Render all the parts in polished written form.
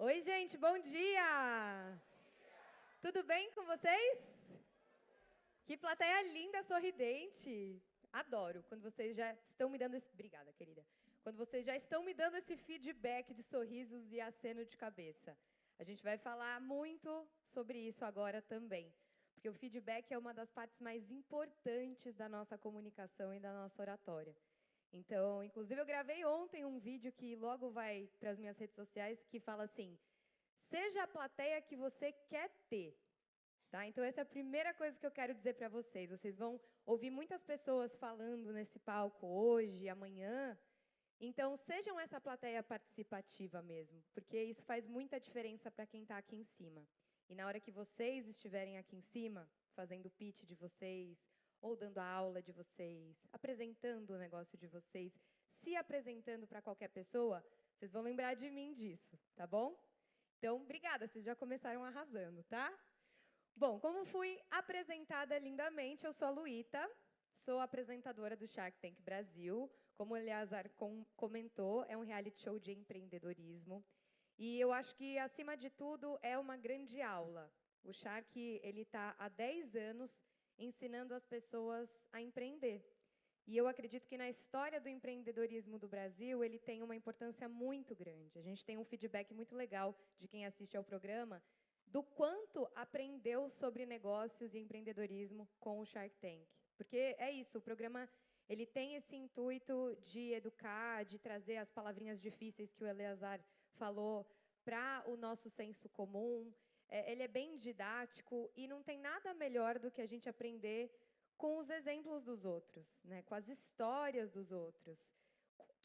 Oi, gente, bom dia! Tudo bem com vocês? Que plateia linda, sorridente. Adoro quando vocês já estão me dando esse... Obrigada, querida. Quando vocês já estão me dando esse feedback de sorrisos e aceno de cabeça. A gente vai falar muito sobre isso agora também, porque o feedback é uma das partes mais importantes da nossa comunicação e da nossa oratória. Então, inclusive, eu gravei ontem um vídeo que logo vai para as minhas redes sociais, que fala assim: seja a plateia que você quer ter. Tá? Então, essa é a primeira coisa que eu quero dizer para vocês. Vocês vão ouvir muitas pessoas falando nesse palco hoje, amanhã. Então, sejam essa plateia participativa mesmo, porque isso faz muita diferença para quem está aqui em cima. E na hora que vocês estiverem aqui em cima, fazendo o pitch de vocês, ou dando a aula de vocês, apresentando o negócio de vocês, se apresentando para qualquer pessoa, vocês vão lembrar de mim disso, tá bom? Então, obrigada, vocês já começaram arrasando, tá? Bom, como fui apresentada lindamente, eu sou a Luíta, sou apresentadora do Shark Tank Brasil. Como o Eleazar comentou, é um reality show de empreendedorismo. E eu acho que, acima de tudo, é uma grande aula. O Shark está há 10 anos ensinando as pessoas a empreender. E eu acredito que na história do empreendedorismo do Brasil, ele tem uma importância muito grande. A gente tem um feedback muito legal de quem assiste ao programa, do quanto aprendeu sobre negócios e empreendedorismo com o Shark Tank. Porque é isso, o programa ele tem esse intuito de educar, de trazer as palavrinhas difíceis que o Eleazar falou para o nosso senso comum. Ele é bem didático e não tem nada melhor do que a gente aprender com os exemplos dos outros, né? Com as histórias dos outros.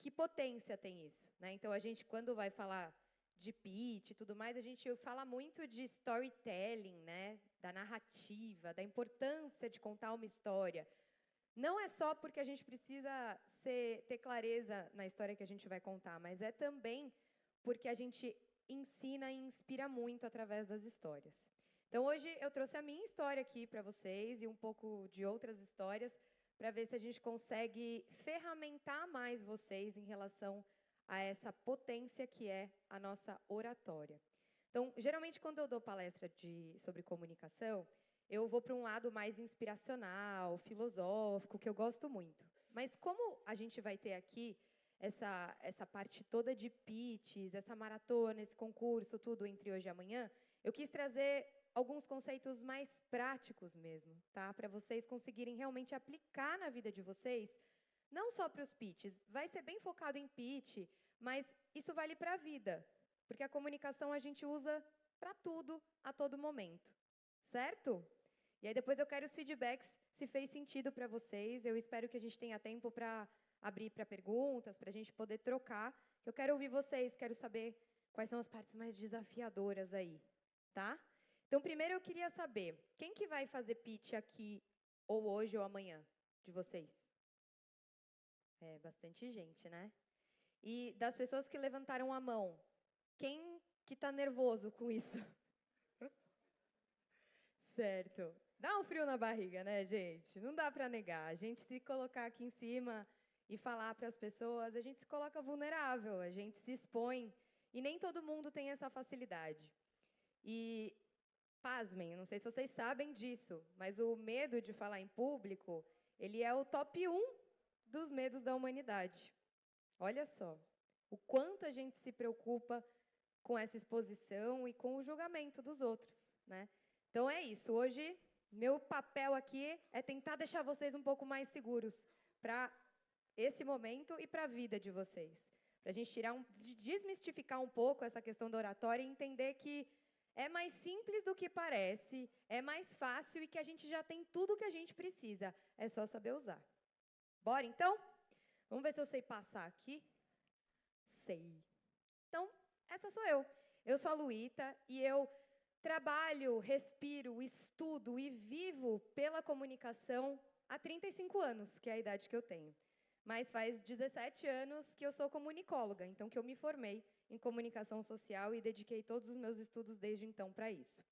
Que potência tem isso, né? Então, a gente, quando vai falar de pitch e tudo mais, a gente fala muito de storytelling, né? Da narrativa, da importância de contar uma história. Não é só porque a gente precisa ter clareza na história que a gente vai contar, mas é também porque a gente ensina e inspira muito através das histórias. Então, hoje eu trouxe a minha história aqui para vocês e um pouco de outras histórias para ver se a gente consegue ferramentar mais vocês em relação a essa potência que é a nossa oratória. Então, geralmente, quando eu dou palestra sobre comunicação, eu vou para um lado mais inspiracional, filosófico, que eu gosto muito. Mas como a gente vai ter aqui essa parte toda de pitches, essa maratona, esse concurso, tudo entre hoje e amanhã, eu quis trazer alguns conceitos mais práticos mesmo, tá? Para vocês conseguirem realmente aplicar na vida de vocês, não só para os pitches, vai ser bem focado em pitch, mas isso vale para a vida, porque a comunicação a gente usa para tudo, a todo momento, certo? E aí depois eu quero os feedbacks, se fez sentido para vocês. Eu espero que a gente tenha tempo para abrir para perguntas, para a gente poder trocar. Eu quero ouvir vocês, quero saber quais são as partes mais desafiadoras aí, tá? Então, primeiro eu queria saber, quem que vai fazer pitch aqui, ou hoje ou amanhã, de vocês? É, bastante gente, né? E das pessoas que levantaram a mão, quem que está nervoso com isso? Certo. Dá um frio na barriga, né, gente? Não dá para negar. A gente se colocar aqui em cima e falar para as pessoas, a gente se coloca vulnerável, a gente se expõe. E nem todo mundo tem essa facilidade. E, pasmem, não sei se vocês sabem disso, mas o medo de falar em público, ele é o top 1 dos medos da humanidade. Olha só, o quanto a gente se preocupa com essa exposição e com o julgamento dos outros, né? Então é isso, hoje meu papel aqui é tentar deixar vocês um pouco mais seguros para esse momento e para a vida de vocês. Para a gente desmistificar um pouco essa questão da oratória e entender que é mais simples do que parece, é mais fácil e que a gente já tem tudo o que a gente precisa, é só saber usar. Bora então? Vamos ver se eu sei passar aqui. Sei. Então, essa sou eu. Eu sou a Luíta e eu trabalho, respiro, estudo e vivo pela comunicação há 35 anos, que é a idade que eu tenho. Mas faz 17 anos que eu sou comunicóloga, então que eu me formei em comunicação social e dediquei todos os meus estudos desde então para isso.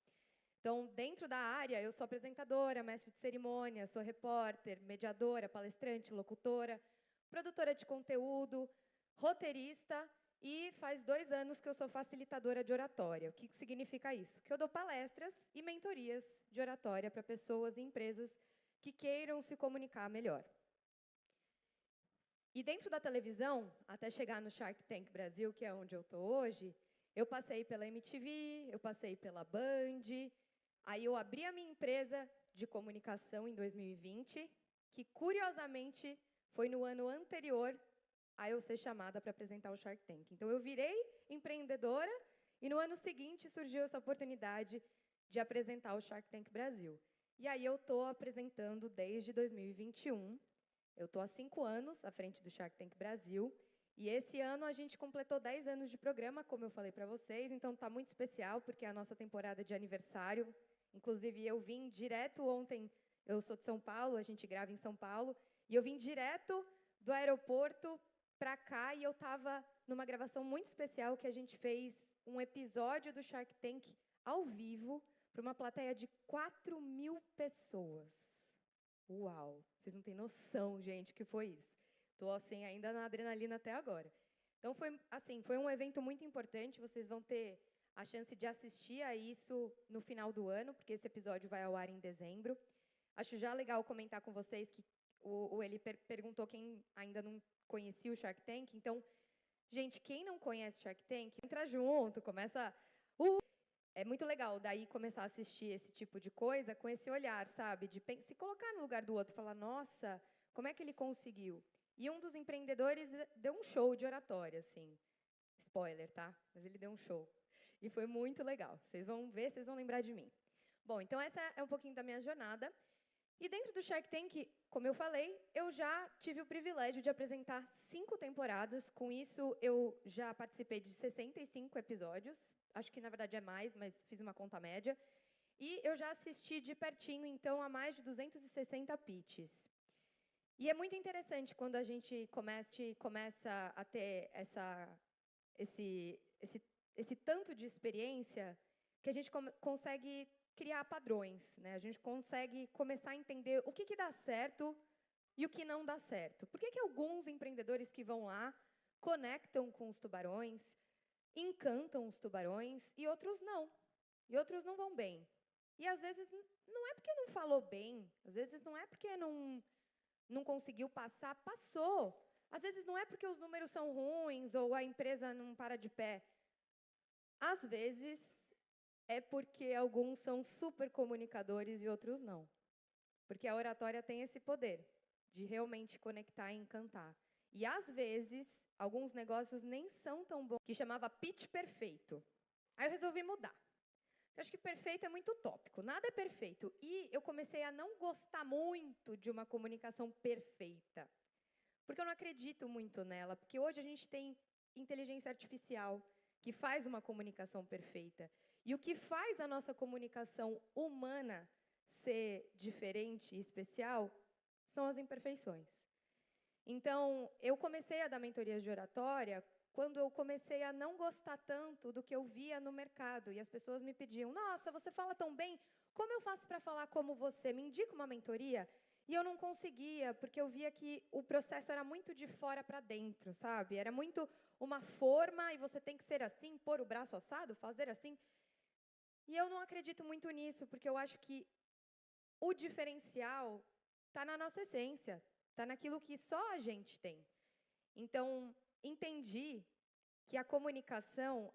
Então, dentro da área, eu sou apresentadora, mestre de cerimônia, sou repórter, mediadora, palestrante, locutora, produtora de conteúdo, roteirista E faz 2 anos que eu sou facilitadora de oratória. O que significa isso? Que eu dou palestras e mentorias de oratória para pessoas e empresas que queiram se comunicar melhor. E dentro da televisão, até chegar no Shark Tank Brasil, que é onde eu estou hoje, eu passei pela MTV, eu passei pela Band, aí eu abri a minha empresa de comunicação em 2020, que curiosamente foi no ano anterior a eu ser chamada para apresentar o Shark Tank. Então eu virei empreendedora e no ano seguinte surgiu essa oportunidade de apresentar o Shark Tank Brasil. E aí eu estou apresentando desde 2021. Eu estou há 5 anos à frente do Shark Tank Brasil. E esse ano a gente completou 10 anos de programa, como eu falei para vocês. Então está muito especial, porque é a nossa temporada de aniversário. Inclusive, eu vim direto ontem, eu sou de São Paulo, a gente grava em São Paulo, e eu vim direto do aeroporto para cá, e eu estava numa gravação muito especial, que a gente fez um episódio do Shark Tank ao vivo, para uma plateia de 4.000 pessoas. Uau! Vocês não têm noção, gente, o que foi isso. Estou, assim, ainda na adrenalina até agora. Então, foi um evento muito importante, vocês vão ter a chance de assistir a isso no final do ano, porque esse episódio vai ao ar em dezembro. Acho já legal comentar com vocês que o Eli perguntou quem ainda não conhecia o Shark Tank. Então, gente, quem não conhece o Shark Tank, entra junto, começa... É muito legal daí começar a assistir esse tipo de coisa com esse olhar, sabe? De se colocar no lugar do outro e falar, nossa, como é que ele conseguiu? E um dos empreendedores deu um show de oratória, assim. Spoiler, tá? Mas ele deu um show. E foi muito legal. Vocês vão ver, vocês vão lembrar de mim. Bom, então essa é um pouquinho da minha jornada. E dentro do Shark Tank, como eu falei, eu já tive o privilégio de apresentar 5 temporadas. Com isso, eu já participei de 65 episódios. Acho que, na verdade, é mais, mas fiz uma conta média. E eu já assisti de pertinho, então, a mais de 260 pitches. E é muito interessante quando a gente começa a ter esse tanto de experiência, que a gente consegue criar padrões, né? A gente consegue começar a entender o que dá certo e o que não dá certo. Por que alguns empreendedores que vão lá conectam com os tubarões, encantam os tubarões, e outros não. E outros não vão bem. E, às vezes, não é porque não falou bem, às vezes não é porque não conseguiu passar, passou. Às vezes não é porque os números são ruins ou a empresa não para de pé. Às vezes é porque alguns são super comunicadores e outros não. Porque a oratória tem esse poder de realmente conectar e encantar. E, às vezes, alguns negócios nem são tão bons, que chamava pitch perfeito. Aí eu resolvi mudar. Eu acho que perfeito é muito utópico, nada é perfeito. E eu comecei a não gostar muito de uma comunicação perfeita. Porque eu não acredito muito nela, porque hoje a gente tem inteligência artificial que faz uma comunicação perfeita. E o que faz a nossa comunicação humana ser diferente e especial são as imperfeições. Então, eu comecei a dar mentorias de oratória quando eu comecei a não gostar tanto do que eu via no mercado. E as pessoas me pediam, nossa, você fala tão bem, como eu faço para falar como você? Me indica uma mentoria? E eu não conseguia, porque eu via que o processo era muito de fora para dentro, sabe? Era muito uma forma, e você tem que ser assim, pôr o braço assado, fazer assim. E eu não acredito muito nisso, porque eu acho que o diferencial está na nossa essência, está naquilo que só a gente tem. Então, entendi que a comunicação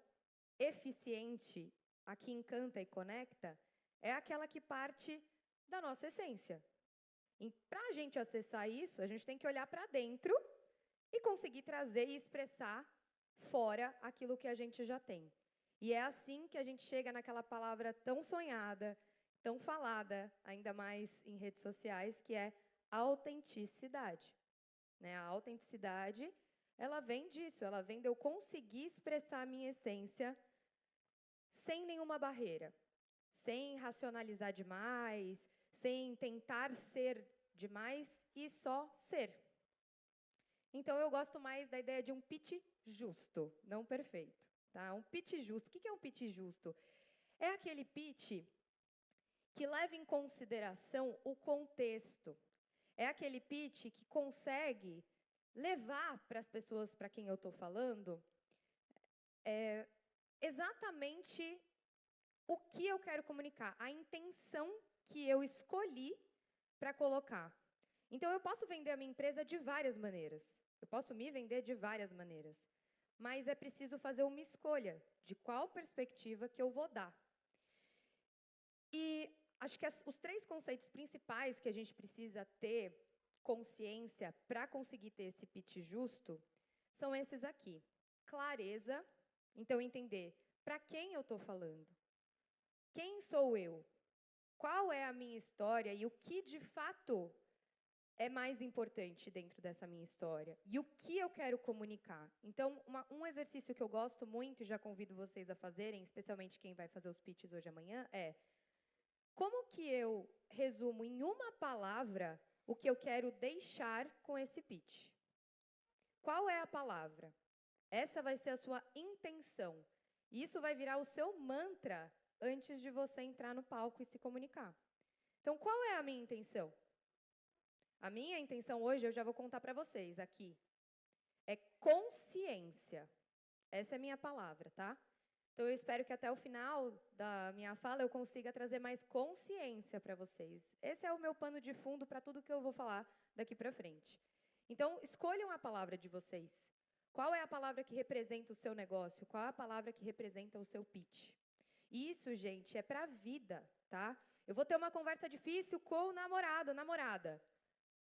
eficiente, a que encanta e conecta, é aquela que parte da nossa essência. E para a gente acessar isso, a gente tem que olhar para dentro e conseguir trazer e expressar fora aquilo que a gente já tem. E é assim que a gente chega naquela palavra tão sonhada, tão falada, ainda mais em redes sociais, que é autenticidade. Né? A autenticidade, ela vem disso, ela vem de eu conseguir expressar a minha essência sem nenhuma barreira, sem racionalizar demais, sem tentar ser demais e só ser. Então, eu gosto mais da ideia de um pitch justo, não perfeito. Tá? Um pitch justo. O que é um pitch justo? É aquele pitch que leva em consideração o contexto. É aquele pitch que consegue levar para as pessoas para quem eu estou falando exatamente o que eu quero comunicar, a intenção que eu escolhi para colocar. Então, eu posso vender a minha empresa de várias maneiras. Eu posso me vender de várias maneiras. Mas é preciso fazer uma escolha de qual perspectiva que eu vou dar. E acho que os 3 conceitos principais que a gente precisa ter consciência para conseguir ter esse pitch justo são esses aqui. Clareza, então entender para quem eu estou falando. Quem sou eu? Qual é a minha história e o que, de fato, é mais importante dentro dessa minha história? E o que eu quero comunicar? Então, um exercício que eu gosto muito, e já convido vocês a fazerem, especialmente quem vai fazer os pitches hoje e amanhã, é como que eu resumo em uma palavra o que eu quero deixar com esse pitch? Qual é a palavra? Essa vai ser a sua intenção. E isso vai virar o seu mantra antes de você entrar no palco e se comunicar. Então, qual é a minha intenção? A minha intenção hoje, eu já vou contar para vocês aqui, é consciência. Essa é a minha palavra, tá? Então, eu espero que até o final da minha fala eu consiga trazer mais consciência para vocês. Esse é o meu pano de fundo para tudo que eu vou falar daqui para frente. Então, escolham a palavra de vocês. Qual é a palavra que representa o seu negócio? Qual é a palavra que representa o seu pitch? Isso, gente, é para a vida, tá? Eu vou ter uma conversa difícil com o namorado, namorada.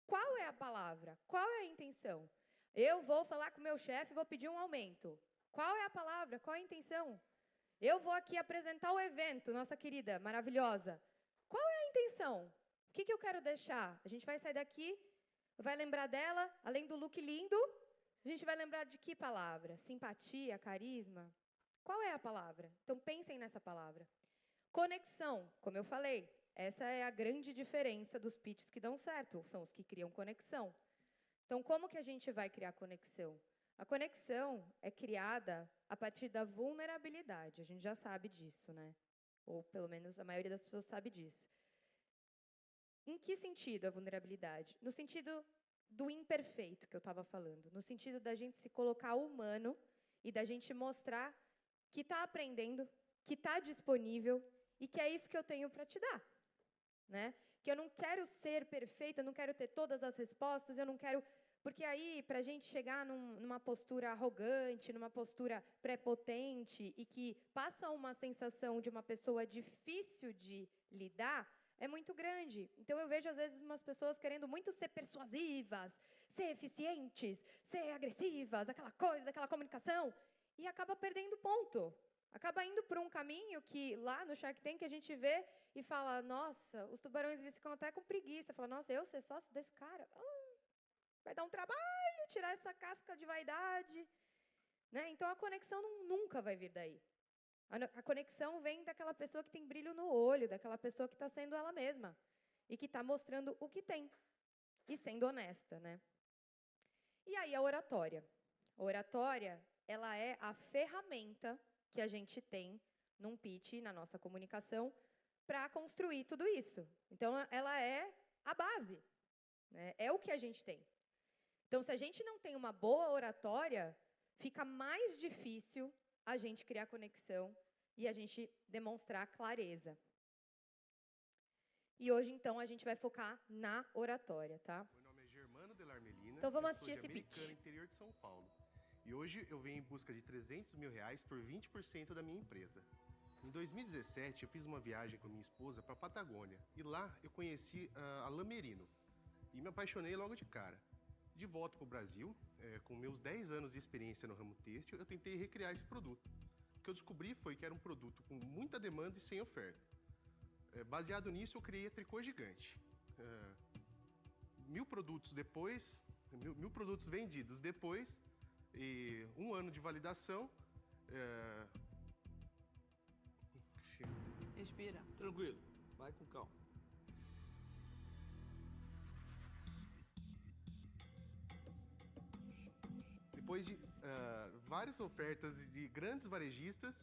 Qual é a palavra? Qual é a intenção? Eu vou falar com o meu chefe e vou pedir um aumento. Qual é a palavra? Qual é a intenção? Eu vou aqui apresentar o evento, nossa querida, maravilhosa. Qual é a intenção? O que eu quero deixar? A gente vai sair daqui, vai lembrar dela, além do look lindo, a gente vai lembrar de que palavra? Simpatia, carisma? Qual é a palavra? Então, pensem nessa palavra. Conexão, como eu falei, essa é a grande diferença dos pitches que dão certo, são os que criam conexão. Então, como que a gente vai criar conexão? A conexão é criada a partir da vulnerabilidade, a gente já sabe disso, né? Ou, pelo menos, a maioria das pessoas sabe disso. Em que sentido a vulnerabilidade? No sentido do imperfeito que eu estava falando, no sentido da gente se colocar humano e da gente mostrar que está aprendendo, que está disponível e que é isso que eu tenho para te dar, né? Que eu não quero ser perfeita, eu não quero ter todas as respostas, eu não quero... Porque aí, para a gente chegar numa postura arrogante, numa postura prepotente e que passa uma sensação de uma pessoa difícil de lidar, é muito grande. Então, eu vejo, às vezes, umas pessoas querendo muito ser persuasivas, ser eficientes, ser agressivas, aquela coisa, daquela comunicação, e acaba perdendo ponto. Acaba indo por um caminho que, lá no Shark Tank, a gente vê e fala, nossa, os tubarões eles ficam até com preguiça. Fala, nossa, eu ser sócio desse cara? Vai dar um trabalho tirar essa casca de vaidade. Né? Então, a conexão nunca vai vir daí. A conexão vem daquela pessoa que tem brilho no olho, daquela pessoa que está sendo ela mesma e que está mostrando o que tem e sendo honesta, né? E aí a oratória. A oratória, ela é a ferramenta que a gente tem num pitch, na nossa comunicação, para construir tudo isso. Então, ela é a base, né? É o que a gente tem. Então, se a gente não tem uma boa oratória, fica mais difícil a gente criar conexão e a gente demonstrar clareza. E hoje, então, a gente vai focar na oratória, tá? Meu nome é Germano Delar Melina, então, vamos eu sou assistir de esse pitch. Americana, interior de São Paulo. E hoje eu venho em busca de R$300 mil por 20% da minha empresa. Em 2017, eu fiz uma viagem com minha esposa para a Patagônia. E lá eu conheci a Lamerino. E me apaixonei logo de cara. De volta para o Brasil, com meus 10 anos de experiência no ramo têxtil, eu tentei recriar esse produto. O que eu descobri foi que era um produto com muita demanda e sem oferta. Baseado nisso, eu criei a Tricô Gigante. 1.000 produtos depois, 1.000 produtos vendidos depois, e 1 ano de validação. Respira. Tranquilo, vai com calma. Depois de várias ofertas de grandes varejistas,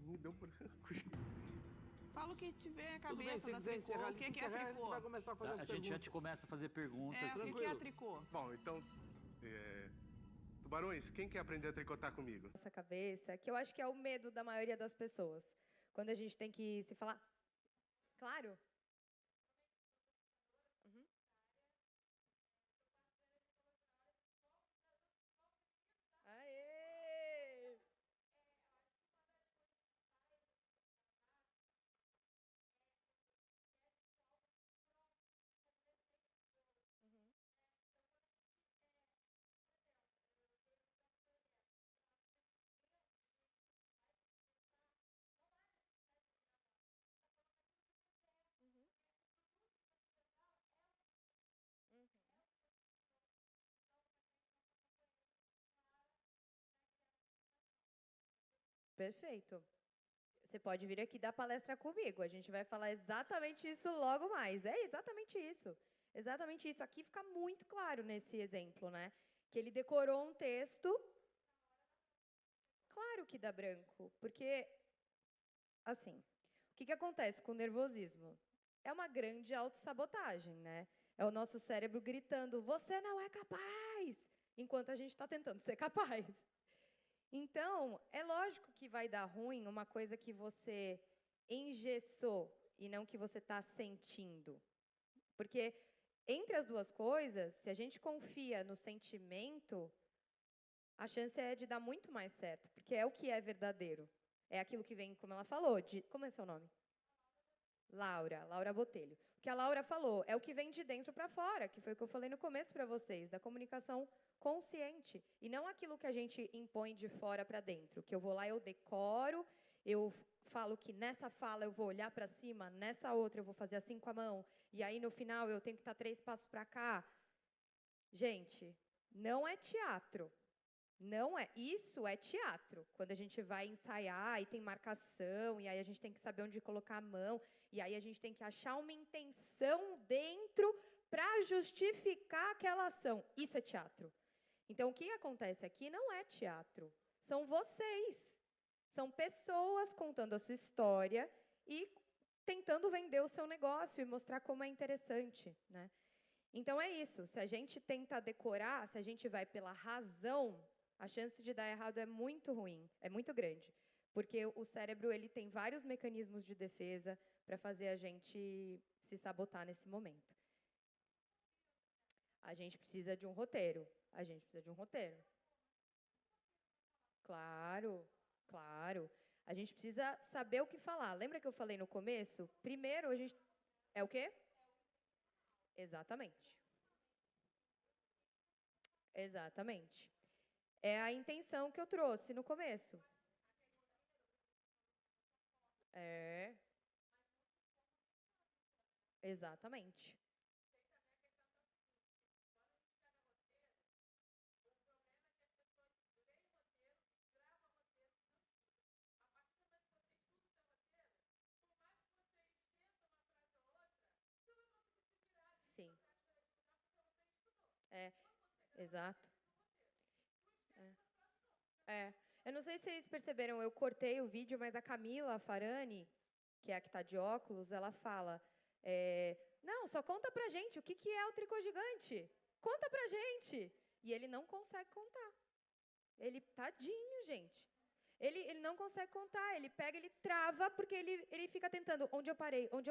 me deu branco. Fala o que tiver a Tudo bem, cabeça se da quiser tricô. encerrar, O que é a gente tricô? vai começar a fazer as A gente já perguntas. te começa a fazer perguntas. O que é Tranquilo. tricô? Bom, então, Tubarões, quem quer aprender a tricotar comigo? Nossa cabeça, que eu acho que é o medo da maioria das pessoas. Quando a gente tem que se falar. Claro. Uhum. Aê! Perfeito. Você pode vir aqui dar palestra comigo. A gente vai falar exatamente isso logo mais. É exatamente isso. Exatamente isso. Aqui fica muito claro nesse exemplo, né? Que ele decorou um texto. Claro que dá branco, porque, assim, o que acontece com o nervosismo? É uma grande autossabotagem, né? É o nosso cérebro gritando, você não é capaz, enquanto a gente está tentando ser capaz. Então, é lógico que vai dar ruim uma coisa que você engessou e não que você está sentindo. Porque entre as duas coisas, se a gente confia no sentimento, a chance é de dar muito mais certo, porque é o que é verdadeiro. É aquilo que vem, como ela falou, de... Como é seu nome? Laura Botelho. O que a Laura falou é o que vem de dentro para fora, que foi o que eu falei no começo para vocês, da comunicação consciente. E não aquilo que a gente impõe de fora para dentro, que eu vou lá, eu decoro, eu falo que nessa fala eu vou olhar para cima, nessa outra eu vou fazer assim com a mão, e aí no final eu tenho que estar 3 passos para cá. Gente, não é teatro. Não é. Isso é teatro. Quando a gente vai ensaiar e tem marcação, e aí a gente tem que saber onde colocar a mão, e aí a gente tem que achar uma intenção dentro para justificar aquela ação. Isso é teatro. Então, o que acontece aqui não é teatro. São vocês. São pessoas contando a sua história e tentando vender o seu negócio e mostrar como é interessante, né? Então, é isso. Se a gente tenta decorar, se a gente vai pela razão, a chance de dar errado é muito ruim, é muito grande. Porque o cérebro ele tem vários mecanismos de defesa para fazer a gente se sabotar nesse momento. A gente precisa de um roteiro. A gente precisa de um roteiro. Claro, claro. A gente precisa saber o que falar. Lembra que eu falei no começo? Primeiro, a gente... É o quê? Exatamente. Exatamente. É a intenção que eu trouxe no começo. É. Exatamente. Sim. É, exato. É. É. Eu não sei se vocês perceberam, eu cortei o vídeo, mas a Camila Farani, que é a que está de óculos, ela fala, não, só conta pra gente o que é o tricô gigante. Conta pra gente. E ele não consegue contar. Ele, tadinho, gente. Ele não consegue contar, ele pega, ele trava, porque ele fica tentando, onde eu parei, o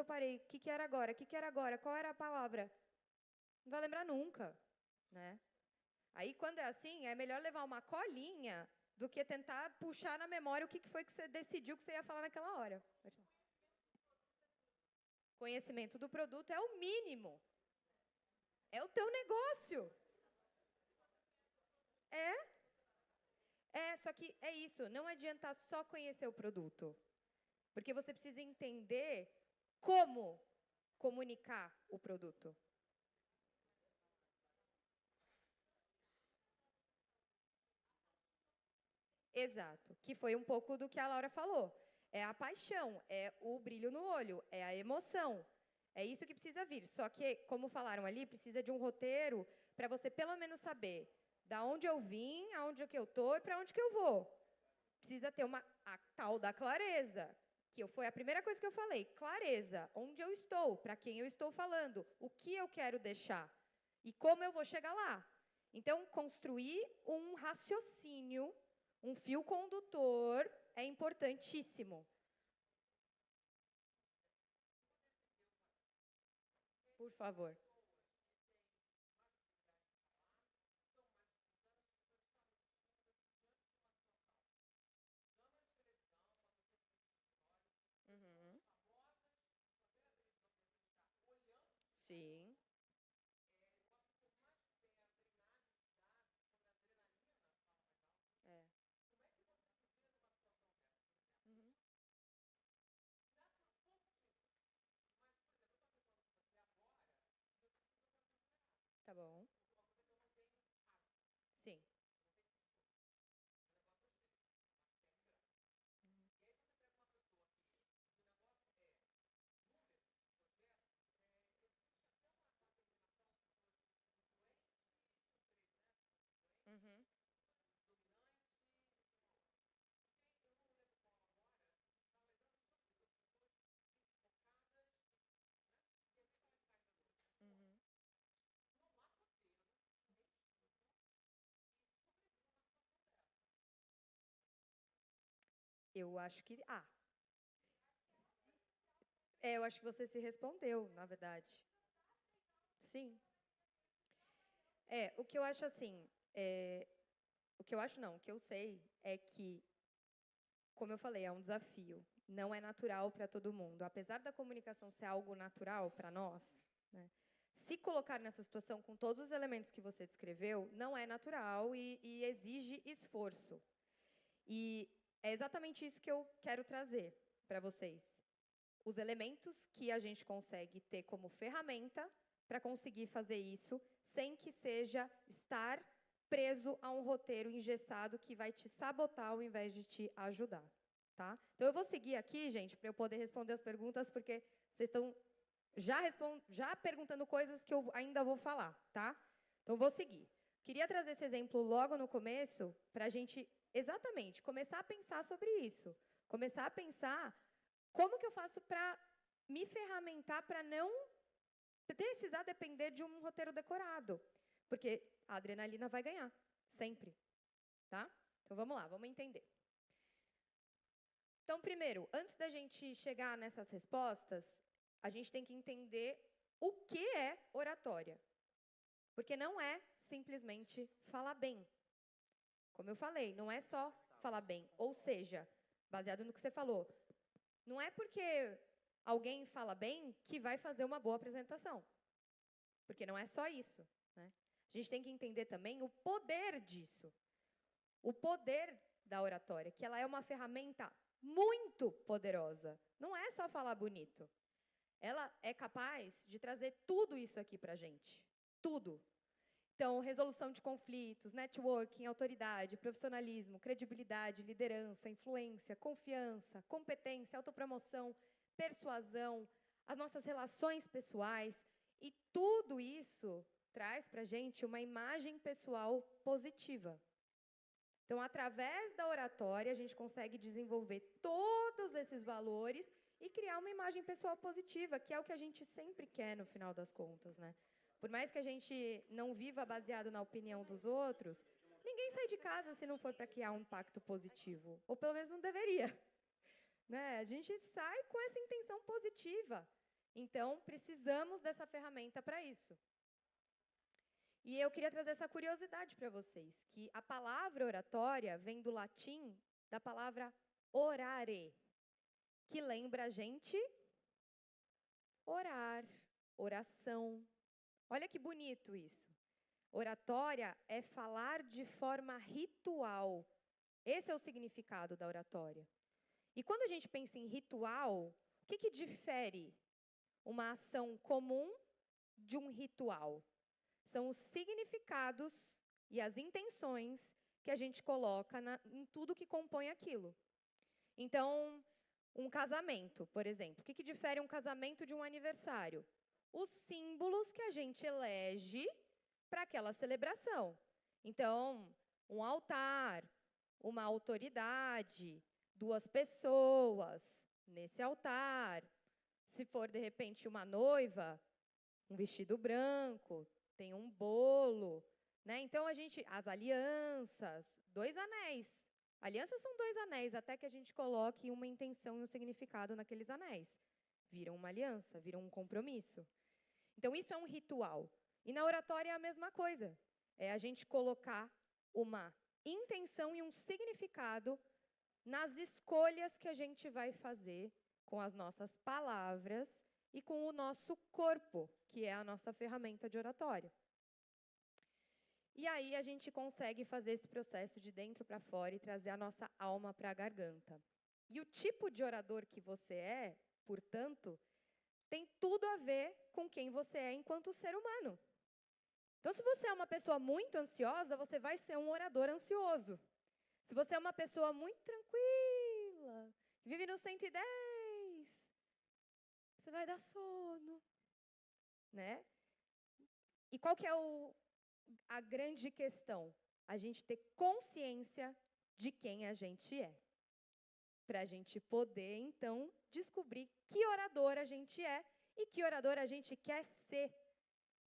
que era agora, qual era a palavra? Não vai lembrar nunca, né? Aí, quando é assim, é melhor levar uma colinha do que tentar puxar na memória o que foi que você decidiu que você ia falar naquela hora. Conhecimento do produto é o mínimo. É o teu negócio. Só que é isso, não adianta só conhecer o produto. Porque você precisa entender como comunicar o produto. Exato, que foi um pouco do que a Laura falou. É a paixão, é o brilho no olho, é a emoção. É isso que precisa vir. Só que, como falaram ali, precisa de um roteiro para você pelo menos saber da onde eu vim, aonde é que eu estou e para onde que eu vou. Precisa ter a tal da clareza, que foi a primeira coisa que eu falei. Clareza, onde eu estou, para quem eu estou falando, o que eu quero deixar e como eu vou chegar lá. Então, construir um raciocínio, um fio condutor é importantíssimo. Por favor. Uhum. Sim. É. Uhum. Tá bom. Sim. Uhum. Uhum. Eu acho que. Eu acho que você se respondeu, na verdade. Sim. O que eu acho assim. O que eu acho não, o que eu sei é que, como eu falei, é um desafio. Não é natural para todo mundo. Apesar da comunicação ser algo natural para nós, né, se colocar nessa situação com todos os elementos que você descreveu, não é natural e exige esforço. E é exatamente isso que eu quero trazer para vocês. Os elementos que a gente consegue ter como ferramenta para conseguir fazer isso sem que seja estar preso a um roteiro engessado que vai te sabotar ao invés de te ajudar, tá? Então, eu vou seguir aqui, gente, para eu poder responder as perguntas, porque vocês estão já perguntando coisas que eu ainda vou falar, tá? Então, vou seguir. Queria trazer esse exemplo logo no começo para a gente, exatamente, começar a pensar sobre isso. Começar a pensar como que eu faço para me ferramentar para não precisar depender de um roteiro decorado. Porque a adrenalina vai ganhar, sempre. Tá? Então, vamos lá, vamos entender. Então, primeiro, antes da gente chegar nessas respostas, a gente tem que entender o que é oratória. Porque não é simplesmente falar bem. Como eu falei, não é só falar bem. Ou seja, baseado no que você falou, não é porque alguém fala bem que vai fazer uma boa apresentação. Porque não é só isso, né? A gente tem que entender também o poder disso. O poder da oratória, que ela é uma ferramenta muito poderosa. Não é só falar bonito. Ela é capaz de trazer tudo isso aqui pra gente. Tudo. Então, resolução de conflitos, networking, autoridade, profissionalismo, credibilidade, liderança, influência, confiança, competência, autopromoção, persuasão, as nossas relações pessoais. E tudo isso traz para a gente uma imagem pessoal positiva. Então, através da oratória, a gente consegue desenvolver todos esses valores e criar uma imagem pessoal positiva, que é o que a gente sempre quer no final das contas, né? Por mais que a gente não viva baseado na opinião dos outros, ninguém sai de casa se não for para criar um impacto positivo. Ou pelo menos não deveria. Né? A gente sai com essa intenção positiva. Então, precisamos dessa ferramenta para isso. E eu queria trazer essa curiosidade para vocês, que a palavra oratória vem do latim da palavra orare, que lembra a gente orar, oração. Olha que bonito isso. Oratória é falar de forma ritual. Esse é o significado da oratória. E quando a gente pensa em ritual, o que difere uma ação comum de um ritual? São os significados e as intenções que a gente coloca em tudo que compõe aquilo. Então, um casamento, por exemplo. O que difere um casamento de um aniversário? Os símbolos que a gente elege para aquela celebração. Então, um altar, uma autoridade, 2 pessoas nesse altar. Se for, de repente, uma noiva, um vestido branco, tem um bolo, né? Então, as alianças, 2 anéis. Alianças são 2 anéis, até que a gente coloque uma intenção e um significado naqueles anéis. Viram uma aliança, viram um compromisso. Então, isso é um ritual. E na oratória é a mesma coisa. É a gente colocar uma intenção e um significado nas escolhas que a gente vai fazer com as nossas palavras e com o nosso corpo, que é a nossa ferramenta de oratória. E aí a gente consegue fazer esse processo de dentro para fora e trazer a nossa alma para a garganta. E o tipo de orador que você é, portanto, tem tudo a ver com quem você é enquanto ser humano. Então, se você é uma pessoa muito ansiosa, você vai ser um orador ansioso. Se você é uma pessoa muito tranquila, que vive no 110, você vai dar sono, né? E qual que é a grande questão? A gente ter consciência de quem a gente é. Para a gente poder, então, descobrir que orador a gente é e que orador a gente quer ser.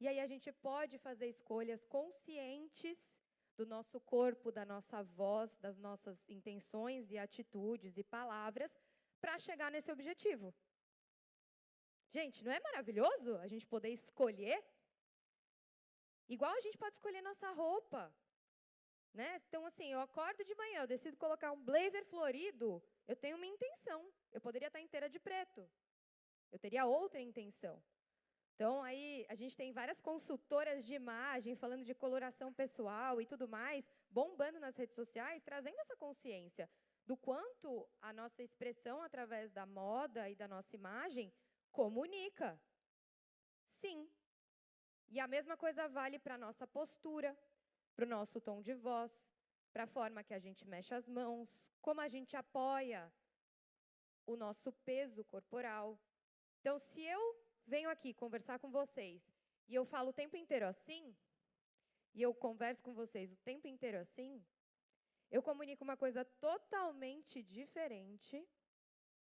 E aí a gente pode fazer escolhas conscientes do nosso corpo, da nossa voz, das nossas intenções e atitudes e palavras para chegar nesse objetivo. Gente, não é maravilhoso a gente poder escolher? Igual a gente pode escolher nossa roupa, né? Então, assim, eu acordo de manhã, eu decido colocar um blazer florido, eu tenho uma intenção. Eu poderia estar inteira de preto. Eu teria outra intenção. Então, aí, a gente tem várias consultoras de imagem falando de coloração pessoal e tudo mais, bombando nas redes sociais, trazendo essa consciência do quanto a nossa expressão através da moda e da nossa imagem comunica. Sim. E a mesma coisa vale para a nossa postura, para o nosso tom de voz, para a forma que a gente mexe as mãos, como a gente apoia o nosso peso corporal. Então, se eu venho aqui conversar com vocês e eu falo o tempo inteiro assim, e eu converso com vocês o tempo inteiro assim, eu comunico uma coisa totalmente diferente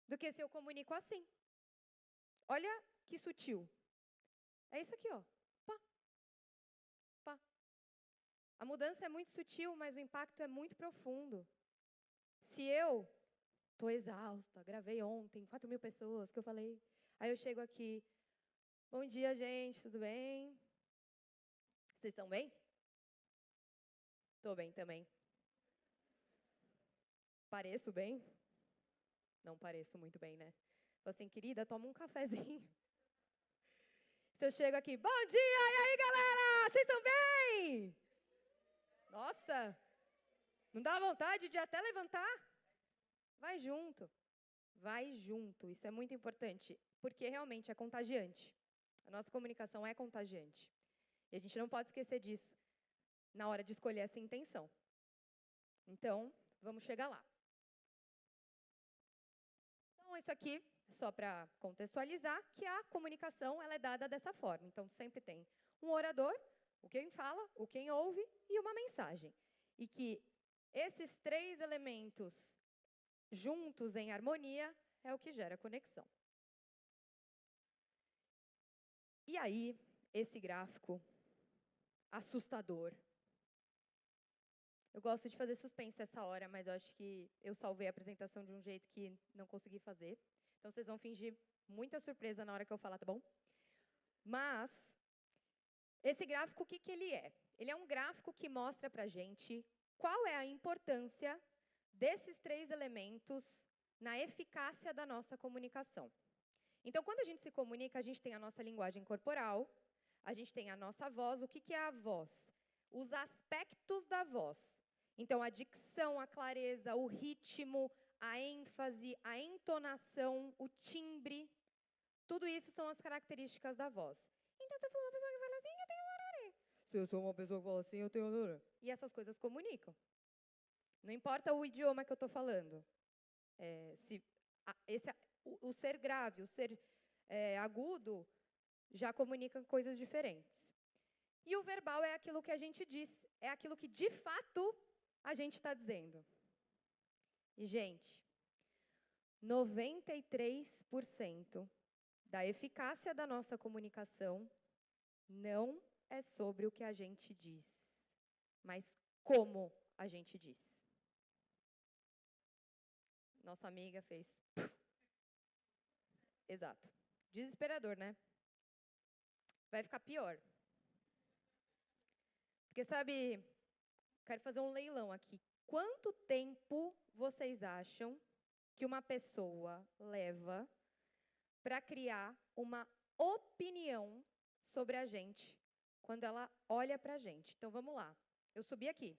do que se eu comunico assim. Olha que sutil. É isso aqui, ó. Pá. Pá. A mudança é muito sutil, mas o impacto é muito profundo. Se eu estou exausta, gravei ontem, 4.000 pessoas que eu falei, aí eu chego aqui, bom dia, gente, tudo bem? Vocês estão bem? Estou bem também. Pareço bem? Não pareço muito bem, né? Falei assim, querida, toma um cafezinho. Se eu chego aqui, bom dia, e aí, galera? Vocês estão bem? Nossa, não dá vontade de até levantar? Vai junto, vai junto. Isso é muito importante, porque realmente é contagiante. A nossa comunicação é contagiante. E a gente não pode esquecer disso na hora de escolher essa intenção. Então, vamos chegar lá. Então, isso aqui, só para contextualizar, que a comunicação ela é dada dessa forma. Então, sempre tem um orador, o quem fala, o quem ouve e uma mensagem. E que esses 3 elementos juntos em harmonia é o que gera conexão. E aí, esse gráfico assustador. Eu gosto de fazer suspense essa hora, mas eu acho que eu salvei a apresentação de um jeito que não consegui fazer. Então, vocês vão fingir muita surpresa na hora que eu falar, tá bom? Mas, esse gráfico, o que ele é? Ele é um gráfico que mostra pra gente qual é a importância desses 3 elementos na eficácia da nossa comunicação. Então, quando a gente se comunica, a gente tem a nossa linguagem corporal, a gente tem a nossa voz. O que é a voz? Os aspectos da voz. Então, a dicção, a clareza, o ritmo, a ênfase, a entonação, o timbre, tudo isso são as características da voz. Então, se eu for uma pessoa que fala assim, eu tenho oraré. Se eu sou uma pessoa que fala assim, eu tenho oraré. E essas coisas comunicam. Não importa o idioma que eu estou falando. O ser grave, o ser agudo, já comunica coisas diferentes. E o verbal é aquilo que a gente diz, é aquilo que, de fato, a gente está dizendo. E, gente, 93% da eficácia da nossa comunicação não é sobre o que a gente diz, mas como a gente diz. Nossa amiga fez. Exato. Desesperador, né? Vai ficar pior. Porque, sabe, quero fazer um leilão aqui. Quanto tempo vocês acham que uma pessoa leva para criar uma opinião sobre a gente quando ela olha para a gente? Então, vamos lá. Eu subi aqui.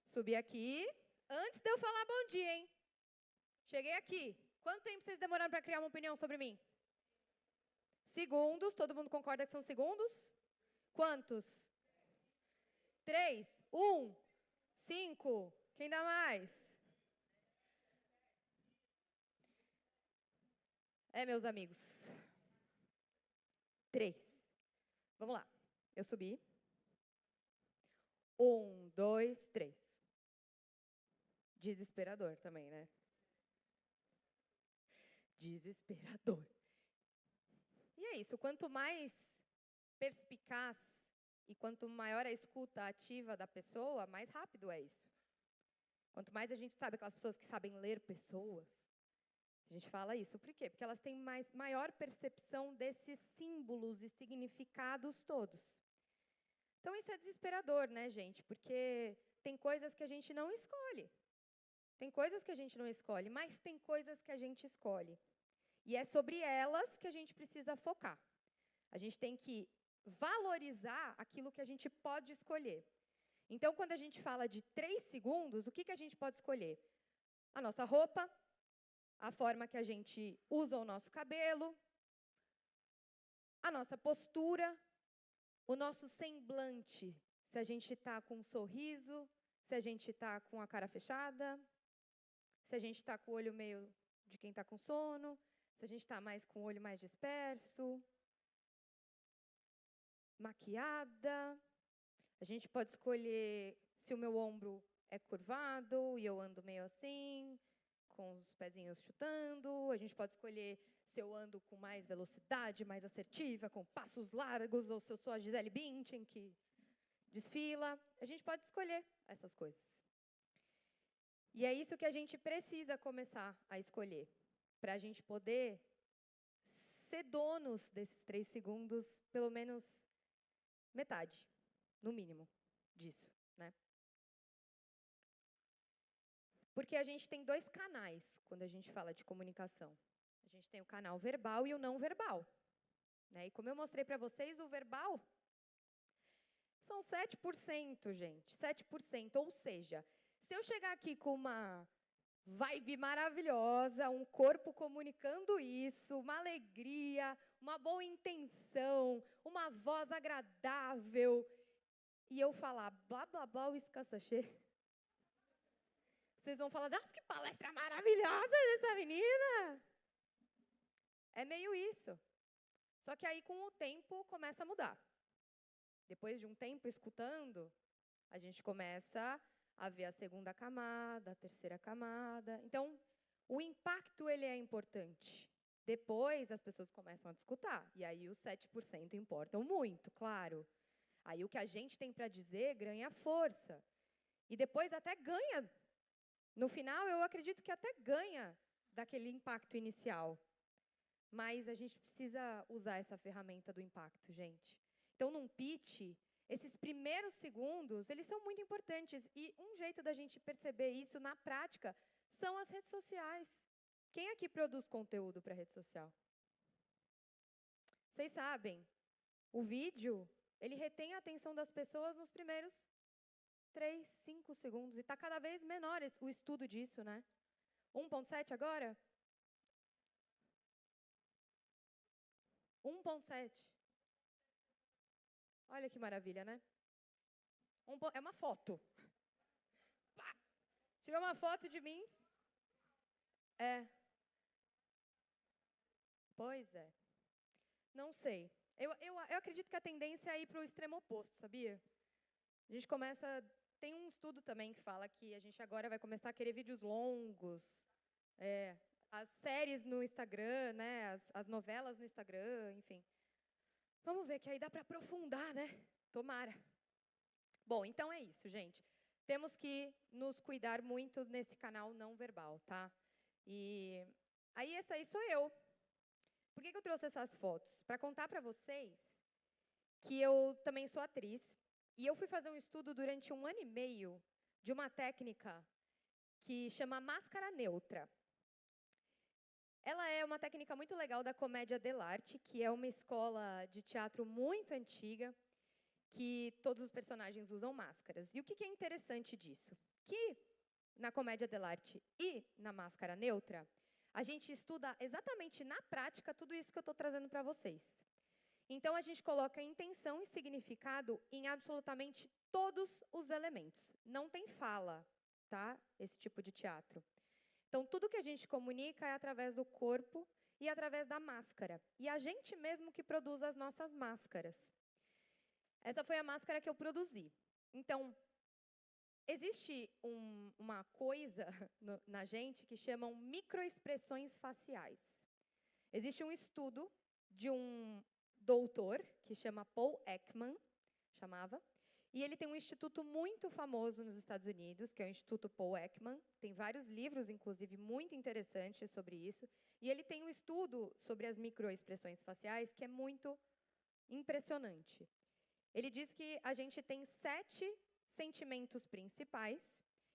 Subi aqui antes de eu falar bom dia, hein? Cheguei aqui. Quanto tempo vocês demoraram para criar uma opinião sobre mim? Segundos. Todo mundo concorda que são segundos? Quantos? 3, 1, 5. Quem dá mais? Meus amigos. 3. Vamos lá. Eu subi. 1, 2, 3. Desesperador também, né? Desesperador. E é isso. Quanto mais perspicaz e quanto maior a escuta ativa da pessoa, mais rápido é isso. Quanto mais a gente sabe, aquelas pessoas que sabem ler pessoas, a gente fala isso. Por quê? Porque elas têm maior percepção desses símbolos e significados todos. Então, isso é desesperador, né, gente? Porque tem coisas que a gente não escolhe. Tem coisas que a gente não escolhe, mas tem coisas que a gente escolhe. E é sobre elas que a gente precisa focar. A gente tem que valorizar aquilo que a gente pode escolher. Então, quando a gente fala de 3 segundos, o que a gente pode escolher? A nossa roupa, a forma que a gente usa o nosso cabelo, a nossa postura, o nosso semblante, se a gente está com um sorriso, se a gente está com a cara fechada, se a gente está com o olho meio de quem está com sono, se a gente está mais com o olho mais disperso, maquiada. A gente pode escolher se o meu ombro é curvado e eu ando meio assim, com os pezinhos chutando. A gente pode escolher se eu ando com mais velocidade, mais assertiva, com passos largos, ou se eu sou a Gisele Bündchen, que desfila. A gente pode escolher essas coisas. E é isso que a gente precisa começar a escolher, para a gente poder ser donos desses 3 segundos, pelo menos metade, no mínimo, disso, né? Porque a gente tem 2 canais quando a gente fala de comunicação. A gente tem o canal verbal e o não verbal, né? E como eu mostrei para vocês, o verbal são 7%, gente, 7%. Ou seja, se eu chegar aqui com uma vibe maravilhosa, um corpo comunicando isso, uma alegria, uma boa intenção, uma voz agradável, e eu falar blá, blá, blá, o escassachê, vocês vão falar, nossa, que palestra maravilhosa dessa menina! É meio isso. Só que aí, com o tempo, começa a mudar. Depois de um tempo escutando, a gente começa a ver a segunda camada, a terceira camada. Então, o impacto ele é importante. Depois, as pessoas começam a escutar. E aí, os 7% importam muito, claro. Aí, o que a gente tem para dizer ganha força. E depois até ganha. No final, eu acredito que até ganha daquele impacto inicial. Mas a gente precisa usar essa ferramenta do impacto, gente. Então, num pitch, esses primeiros segundos, eles são muito importantes. E um jeito da gente perceber isso na prática são as redes sociais. Quem aqui produz conteúdo para rede social? Vocês sabem, o vídeo, ele retém a atenção das pessoas nos primeiros 3, 5 segundos. E está cada vez menor o estudo disso, né? 1,7 agora? 1,7. Olha que maravilha, né? É uma foto. Pá! Tirou uma foto de mim. É. Pois é. Não sei. Eu acredito que a tendência é ir para o extremo oposto, sabia? A gente começa... Tem um estudo também que fala que a gente agora vai começar a querer vídeos longos. As séries no Instagram, né? As novelas no Instagram, enfim. Vamos ver, que aí dá para aprofundar, né? Tomara. Bom, então é isso, gente. Temos que nos cuidar muito nesse canal não verbal, tá? E aí, essa aí sou eu. Por que eu trouxe essas fotos? Para contar para vocês que eu também sou atriz e eu fui fazer um estudo durante 1 ano e meio de uma técnica que chama máscara neutra. Ela é uma técnica muito legal da comédia dell'arte, que é uma escola de teatro muito antiga, que todos os personagens usam máscaras. E o que é interessante disso? Que na comédia dell'arte e na máscara neutra, a gente estuda exatamente na prática tudo isso que eu estou trazendo para vocês. Então, a gente coloca intenção e significado em absolutamente todos os elementos. Não tem fala, tá? Esse tipo de teatro. Então, tudo que a gente comunica é através do corpo e através da máscara. E a gente mesmo que produz as nossas máscaras. Essa foi a máscara que eu produzi. Então, existe uma coisa na gente que chamam microexpressões faciais. Existe um estudo de um doutor que chama Paul Ekman, e ele tem um instituto muito famoso nos Estados Unidos, que é o Instituto Paul Ekman. Tem vários livros, inclusive, muito interessantes sobre isso. E ele tem um estudo sobre as microexpressões faciais que é muito impressionante. Ele diz que a gente tem 7 sentimentos principais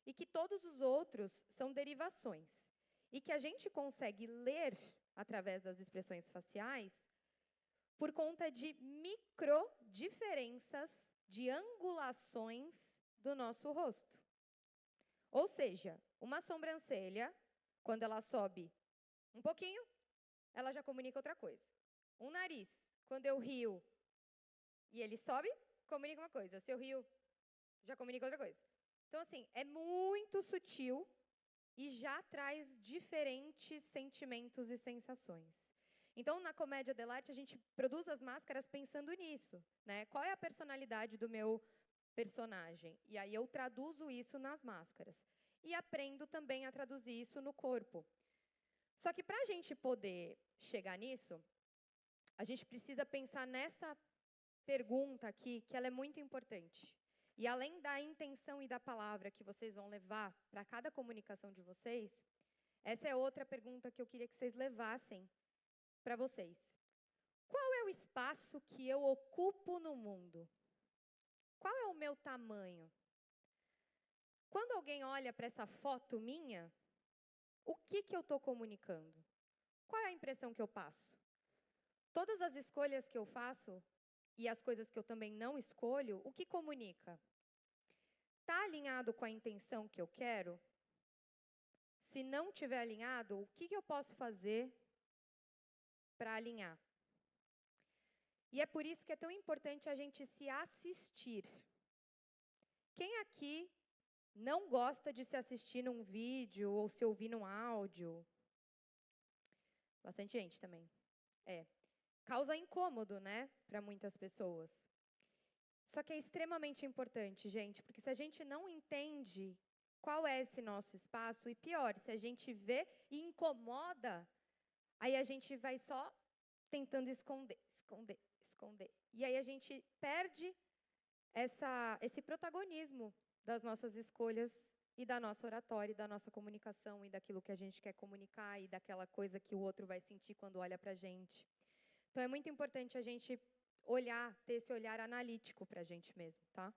e que todos os outros são derivações. E que a gente consegue ler, através das expressões faciais, por conta de microdiferenças de angulações do nosso rosto. Ou seja, uma sobrancelha, quando ela sobe um pouquinho, ela já comunica outra coisa. Um nariz, quando eu rio e ele sobe, comunica uma coisa. Se eu rio, já comunica outra coisa. Então, assim, é muito sutil e já traz diferentes sentimentos e sensações. Então, na comédia dell'arte, a gente produz as máscaras pensando nisso, né? Qual é a personalidade do meu personagem? E aí eu traduzo isso nas máscaras. E aprendo também a traduzir isso no corpo. Só que para a gente poder chegar nisso, a gente precisa pensar nessa pergunta aqui, que ela é muito importante. E além da intenção e da palavra que vocês vão levar para cada comunicação de vocês, essa é outra pergunta que eu queria que vocês levassem para vocês. Qual é o espaço que eu ocupo no mundo? Qual é o meu tamanho? Quando alguém olha para essa foto minha, o que eu estou comunicando? Qual é a impressão que eu passo? Todas as escolhas que eu faço e as coisas que eu também não escolho, o que comunica? Está alinhado com a intenção que eu quero? Se não estiver alinhado, o que eu posso fazer para alinhar? E é por isso que é tão importante a gente se assistir. Quem aqui não gosta de se assistir num vídeo ou se ouvir num áudio? Bastante gente também. Causa incômodo, né, para muitas pessoas. Só que é extremamente importante, gente, porque se a gente não entende qual é esse nosso espaço, e pior, se a gente vê e incomoda, aí a gente vai só tentando esconder. E aí a gente perde esse protagonismo das nossas escolhas e da nossa oratória, e da nossa comunicação, e daquilo que a gente quer comunicar, e daquela coisa que o outro vai sentir quando olha para a gente. Então, é muito importante a gente ter esse olhar analítico para a gente mesmo, tá?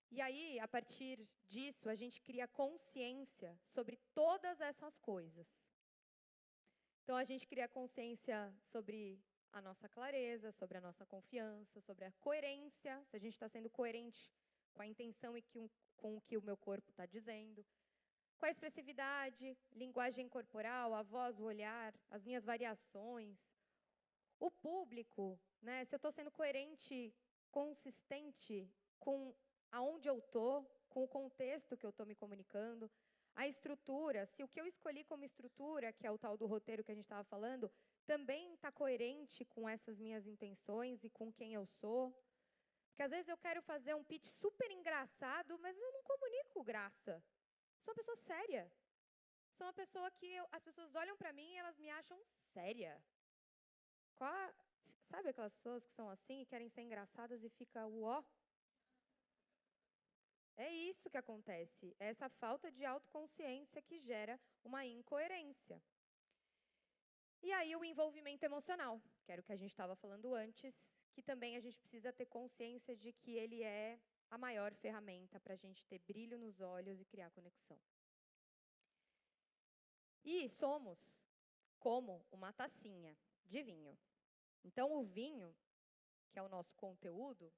E aí, a partir disso, a gente cria consciência sobre todas essas coisas. Então, a gente cria consciência sobre a nossa clareza, sobre a nossa confiança, sobre a coerência, se a gente está sendo coerente com a intenção e com o que o meu corpo está dizendo. Com a expressividade, linguagem corporal, a voz, o olhar, as minhas variações. O público, né? Se eu estou sendo coerente, consistente com aonde eu estou, com o contexto que eu estou me comunicando. A estrutura, se o que eu escolhi como estrutura, que é o tal do roteiro que a gente estava falando, também está coerente com essas minhas intenções e com quem eu sou. Porque às vezes eu quero fazer um pitch super engraçado, mas eu não comunico graça. Sou uma pessoa séria. Sou uma pessoa que as pessoas olham para mim e elas me acham séria. Sabe aquelas pessoas que são assim e querem ser engraçadas e fica uó? É isso que acontece. É essa falta de autoconsciência que gera uma incoerência. E aí o envolvimento emocional, que era o que a gente estava falando antes, que também a gente precisa ter consciência de que ele é a maior ferramenta para a gente ter brilho nos olhos e criar conexão. E somos como uma tacinha de vinho. Então, o vinho, que é o nosso conteúdo,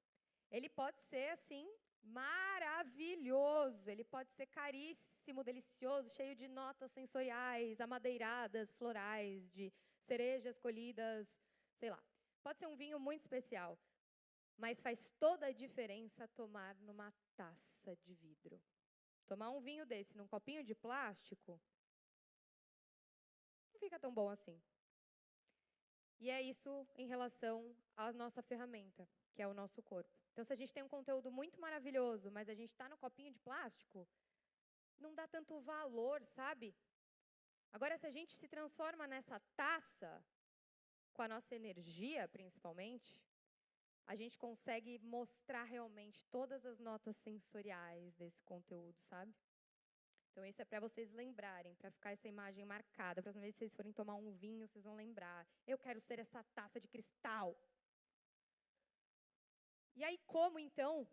ele pode ser, assim, maravilhoso. Ele pode ser caríssimo, delicioso, cheio de notas sensoriais, amadeiradas, florais, de cerejas colhidas, sei lá. Pode ser um vinho muito especial, mas faz toda a diferença tomar numa taça de vidro. Tomar um vinho desse num copinho de plástico não fica tão bom assim. E é isso em relação à nossa ferramenta, que é o nosso corpo. Então, se a gente tem um conteúdo muito maravilhoso, mas a gente está no copinho de plástico, não dá tanto valor, sabe? Agora, se a gente se transforma nessa taça, com a nossa energia, principalmente, a gente consegue mostrar realmente todas as notas sensoriais desse conteúdo, sabe? Então, isso é para vocês lembrarem, para ficar essa imagem marcada. Para vezes que vocês forem tomar um vinho, vocês vão lembrar. Eu quero ser essa taça de cristal. E aí, como então?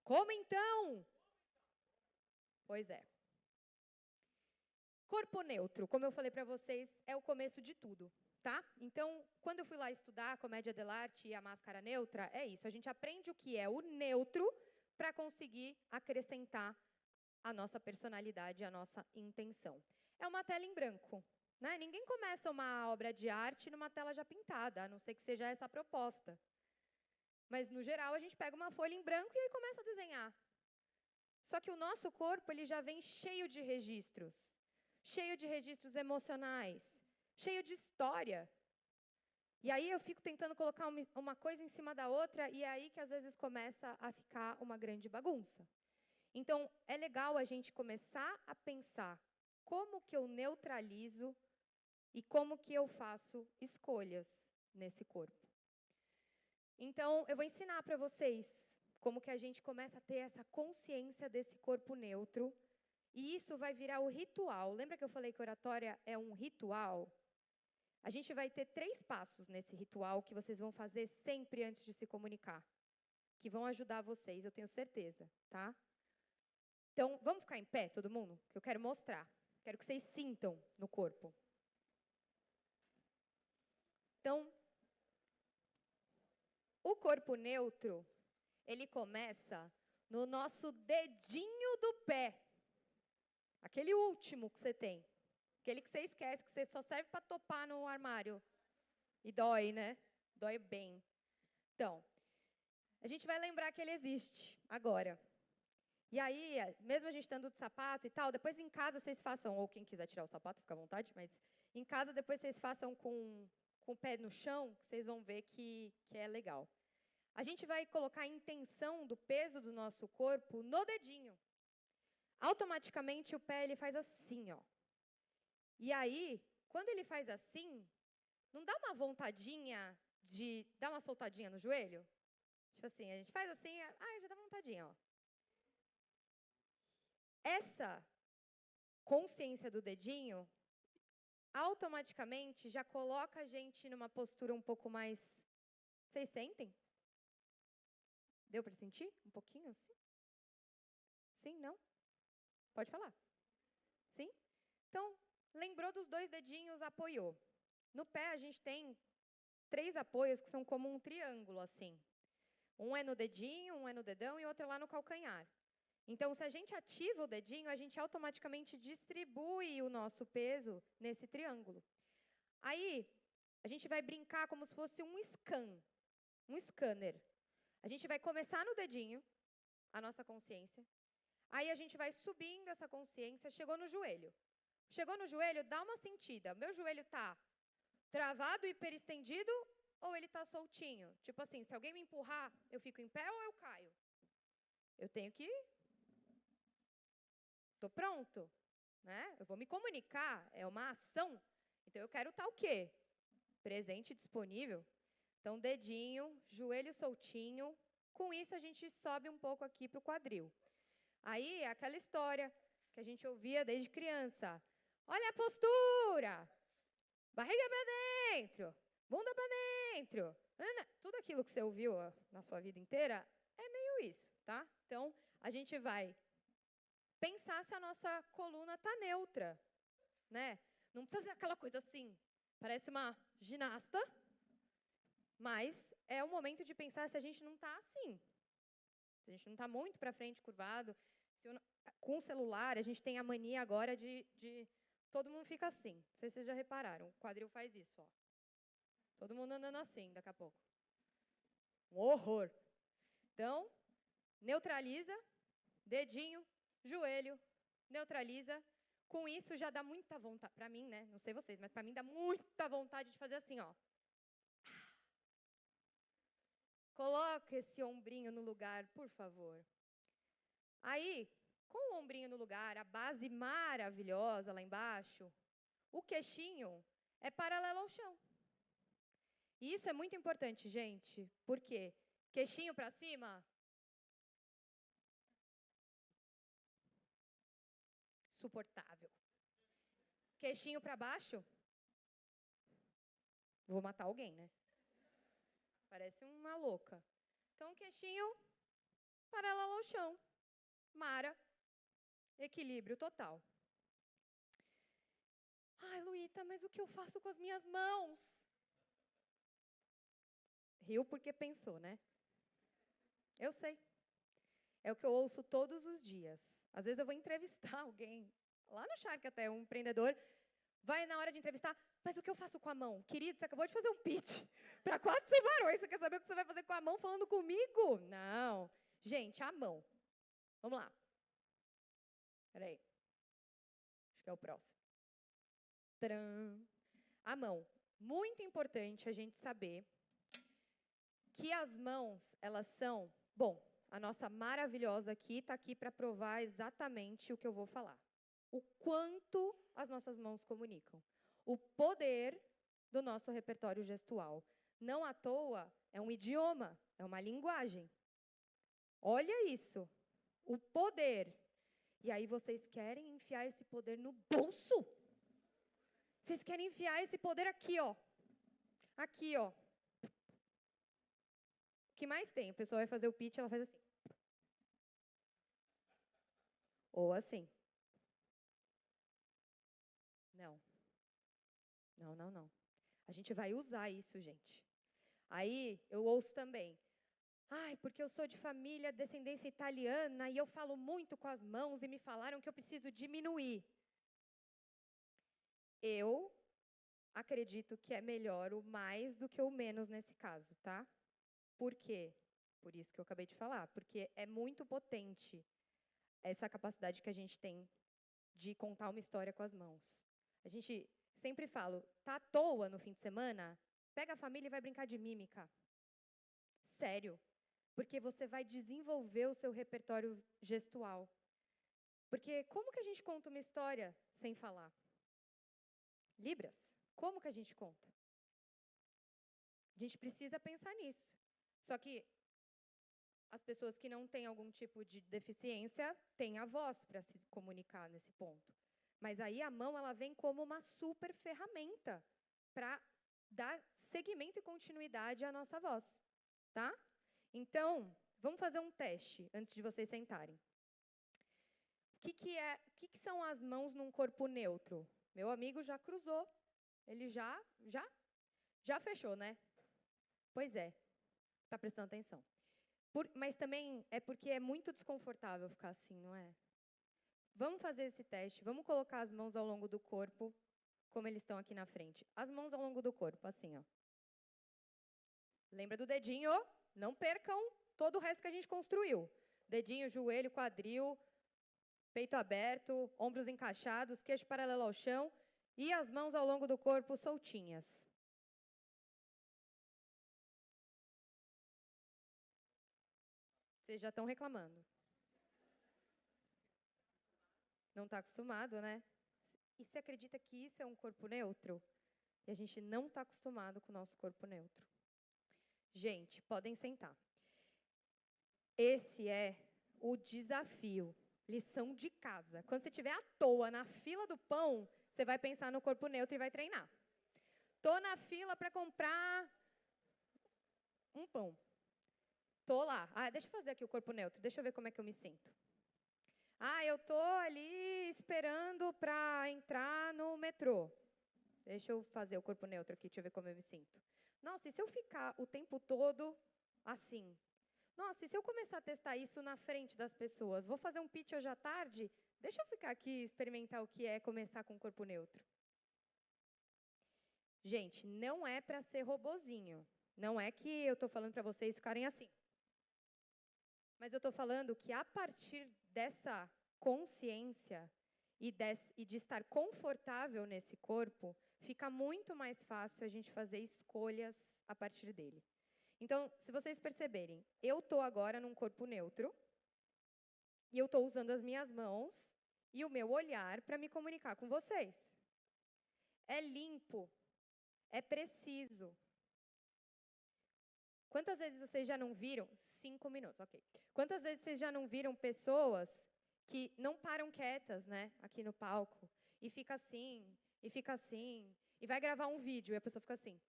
Como então? Pois é. Corpo neutro, como eu falei para vocês, é o começo de tudo, tá? Então, quando eu fui lá estudar a comédia dell'arte e a máscara neutra, é isso. A gente aprende o que é o neutro para conseguir acrescentar a nossa personalidade, a nossa intenção. É uma tela em branco, né? Ninguém começa uma obra de arte numa tela já pintada, a não ser que seja essa a proposta. Mas, no geral, a gente pega uma folha em branco e aí começa a desenhar. Só que o nosso corpo ele já vem cheio de registros emocionais, cheio de história. E aí eu fico tentando colocar uma coisa em cima da outra e é aí que às vezes começa a ficar uma grande bagunça. Então, é legal a gente começar a pensar como que eu neutralizo e como que eu faço escolhas nesse corpo. Então, eu vou ensinar para vocês como que a gente começa a ter essa consciência desse corpo neutro. E isso vai virar o ritual. Lembra que eu falei que oratória é um ritual? A gente vai ter 3 passos nesse ritual que vocês vão fazer sempre antes de se comunicar, que vão ajudar vocês, eu tenho certeza, tá? Então, vamos ficar em pé, todo mundo? Que eu quero mostrar. Quero que vocês sintam no corpo. Então, o corpo neutro, ele começa no nosso dedinho do pé. Aquele último que você tem. Aquele que você esquece, que você só serve para topar no armário. E dói, né? Dói bem. Então, a gente vai lembrar que ele existe agora. E aí, mesmo a gente estando de sapato e tal, depois em casa vocês façam, ou quem quiser tirar o sapato, fica à vontade, mas em casa depois vocês façam com o pé no chão, vocês vão ver que é legal. A gente vai colocar a intenção do peso do nosso corpo no dedinho. Automaticamente o pé ele faz assim, ó. E aí, quando ele faz assim, não dá uma vontadinha de dar uma soltadinha no joelho? Tipo assim, a gente faz assim, já dá vontadinha, ó. Essa consciência do dedinho, automaticamente já coloca a gente numa postura um pouco mais... Vocês sentem? Deu para sentir? Um pouquinho assim? Sim, não? Pode falar. Sim? Então, lembrou dos 2 dedinhos, apoiou. No pé, a gente tem 3 apoios que são como um triângulo, assim. Um é no dedinho, um é no dedão e outro é lá no calcanhar. Então, se a gente ativa o dedinho, a gente automaticamente distribui o nosso peso nesse triângulo. Aí, a gente vai brincar como se fosse um scanner. A gente vai começar no dedinho, a nossa consciência. Aí, a gente vai subindo essa consciência, chegou no joelho. Chegou no joelho, dá uma sentida. Meu joelho está travado, hiperestendido, ou ele está soltinho? Tipo assim, se alguém me empurrar, eu fico em pé ou eu caio? Eu tenho que... Estou pronto, né? Eu vou me comunicar, é uma ação. Então, eu quero estar o quê? Presente, disponível. Então, dedinho, joelho soltinho. Com isso, a gente sobe um pouco aqui para o quadril. Aí, aquela história que a gente ouvia desde criança. Olha a postura, barriga para dentro, bunda para dentro. Tudo aquilo que você ouviu na sua vida inteira é meio isso, tá? Então, a gente vai pensar se a nossa coluna está neutra, né? Não precisa ser aquela coisa assim, parece uma ginasta, mas é o momento de pensar se a gente não está assim. Se a gente não está muito para frente, curvado. Com o celular, a gente tem a mania agora de todo mundo fica assim. Não sei se vocês já repararam, o quadril faz isso, ó. Todo mundo andando assim, daqui a pouco. Um horror. Então, neutraliza, dedinho, joelho, neutraliza. Com isso já dá muita vontade, para mim, né? Não sei vocês, mas para mim dá muita vontade de fazer assim, ó. Coloca esse ombrinho no lugar, por favor. Aí, com o ombrinho no lugar, a base maravilhosa lá embaixo, o queixinho é paralelo ao chão. E isso é muito importante, gente. Por quê? Queixinho para cima. Suportável. Queixinho para baixo. Vou matar alguém, né? Parece uma louca. Então, queixinho paralelo ao chão. Mara. Equilíbrio total. Ai, Luíta, mas o que eu faço com as minhas mãos? Riu porque pensou, né? Eu sei. É o que eu ouço todos os dias. Às vezes eu vou entrevistar alguém, lá no Shark até, um empreendedor, vai na hora de entrevistar, mas o que eu faço com a mão? Querido, você acabou de fazer um pitch para 4 tubarões, você quer saber o que você vai fazer com a mão falando comigo? Não. Gente, a mão. Vamos lá. Peraí. Acho que é o próximo. Tcharam. A mão. Muito importante a gente saber que as mãos, elas são... Bom, a nossa maravilhosa aqui está aqui para provar exatamente o que eu vou falar. O quanto as nossas mãos comunicam. O poder do nosso repertório gestual. Não à toa, é um idioma, é uma linguagem. Olha isso. O poder. E aí vocês querem enfiar esse poder no bolso? Vocês querem enfiar esse poder aqui, ó. Aqui, ó. O que mais tem? A pessoa vai fazer o pitch, ela faz assim. Ou assim. Não. Não, não, não. A gente vai usar isso, gente. Aí, eu ouço também. Ai, porque eu sou de família, descendência italiana, e eu falo muito com as mãos, e me falaram que eu preciso diminuir. Eu acredito que é melhor o mais do que o menos nesse caso, tá? Por quê? Por isso que eu acabei de falar. Porque é muito potente essa capacidade que a gente tem de contar uma história com as mãos. A gente sempre fala, tá à toa no fim de semana? Pega a família e vai brincar de mímica. Sério. Porque você vai desenvolver o seu repertório gestual. Porque como que a gente conta uma história sem falar? Libras. Como que a gente conta? A gente precisa pensar nisso. Só que as pessoas que não têm algum tipo de deficiência têm a voz para se comunicar nesse ponto. Mas aí a mão ela vem como uma super ferramenta para dar seguimento e continuidade à nossa voz, tá? Então, vamos fazer um teste antes de vocês sentarem. O que são as mãos num corpo neutro? Meu amigo já cruzou. Ele já fechou, né? Pois é. Está prestando atenção. Mas também é porque é muito desconfortável ficar assim, não é? Vamos fazer esse teste. Vamos colocar as mãos ao longo do corpo, como eles estão aqui na frente. As mãos ao longo do corpo, assim, ó. Lembra do dedinho? Não percam todo o resto que a gente construiu. Dedinho, joelho, quadril, peito aberto, ombros encaixados, queixo paralelo ao chão e as mãos ao longo do corpo soltinhas. Vocês já estão reclamando. Não está acostumado, né? E você acredita que isso é um corpo neutro? E a gente não está acostumado com o nosso corpo neutro. Gente, podem sentar. Esse é o desafio lição de casa. Quando você estiver à toa na fila do pão, você vai pensar no corpo neutro e vai treinar. Tô na fila para comprar um pão. Tô lá. Deixa eu fazer aqui o corpo neutro. Deixa eu ver como é que eu me sinto. Eu tô ali esperando para entrar no metrô. Deixa eu fazer o corpo neutro aqui, deixa eu ver como eu me sinto. Nossa, e se eu ficar o tempo todo assim? Nossa, e se eu começar a testar isso na frente das pessoas? Vou fazer um pitch hoje à tarde? Deixa eu ficar aqui e experimentar o que é começar com o corpo neutro. Gente, não é para ser robozinho. Não é que eu estou falando para vocês ficarem assim. Mas eu estou falando que a partir dessa consciência e de estar confortável nesse corpo, fica muito mais fácil a gente fazer escolhas a partir dele. Então, se vocês perceberem, eu estou agora num corpo neutro e eu estou usando as minhas mãos e o meu olhar para me comunicar com vocês. É limpo, é preciso. Quantas vezes vocês já não viram? 5 minutos, ok. Quantas vezes vocês já não viram pessoas que não param quietas, né, aqui no palco, e fica assim, e vai gravar um vídeo e a pessoa fica assim.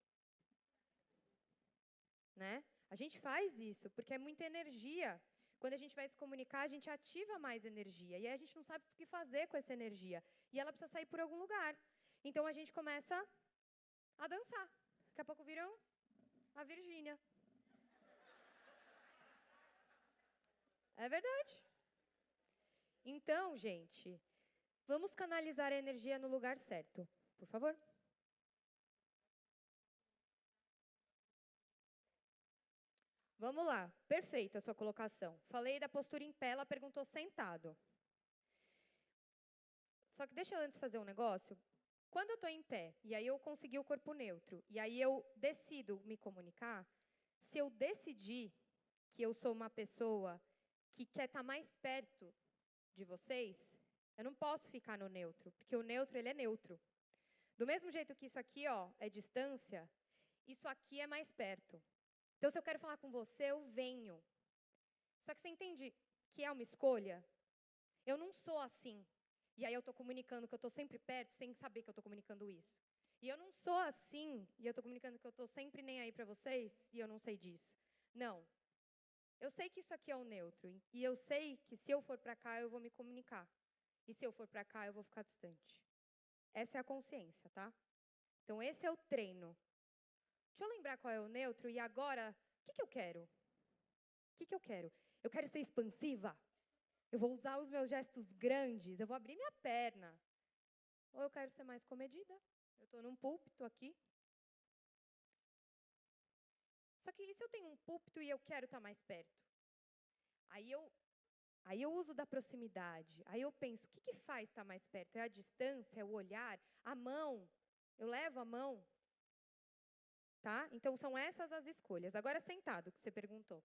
Né? A gente faz isso porque é muita energia. Quando a gente vai se comunicar, a gente ativa mais energia. E aí a gente não sabe o que fazer com essa energia. E ela precisa sair por algum lugar. Então, a gente começa a dançar. Daqui a pouco viram a Virgínia. É verdade. Então, gente, vamos canalizar a energia no lugar certo. Por favor. Vamos lá. Perfeita a sua colocação. Falei da postura em pé, ela perguntou sentado. Só que deixa eu antes fazer um negócio. Quando eu estou em pé, e aí eu consegui o corpo neutro, e aí eu decido me comunicar, se eu decidir que eu sou uma pessoa que quer estar mais perto de vocês, eu não posso ficar no neutro, porque o neutro, ele é neutro. Do mesmo jeito que isso aqui, ó, é distância, isso aqui é mais perto. Então, se eu quero falar com você, eu venho. Só que você entende que é uma escolha? Eu não sou assim. E aí eu estou comunicando que eu estou sempre perto, sem saber que eu estou comunicando isso. E eu não sou assim, e eu estou comunicando que eu estou sempre nem aí para vocês, e eu não sei disso. Não. Eu sei que isso aqui é o neutro, e eu sei que se eu for para cá, eu vou me comunicar. E se eu for para cá, eu vou ficar distante. Essa é a consciência, tá? Então, esse é o treino. Deixa eu lembrar qual é o neutro, e agora, o que eu quero? O que eu quero? Eu quero ser expansiva? Eu vou usar os meus gestos grandes? Eu vou abrir minha perna? Ou eu quero ser mais comedida? Eu estou num púlpito aqui. Só que e se eu tenho um púlpito e eu quero estar mais perto? Aí eu uso da proximidade. Aí eu penso, o que faz estar mais perto? É a distância, é o olhar, a mão. Eu levo a mão. Tá? Então, são essas as escolhas. Agora, sentado, que você perguntou.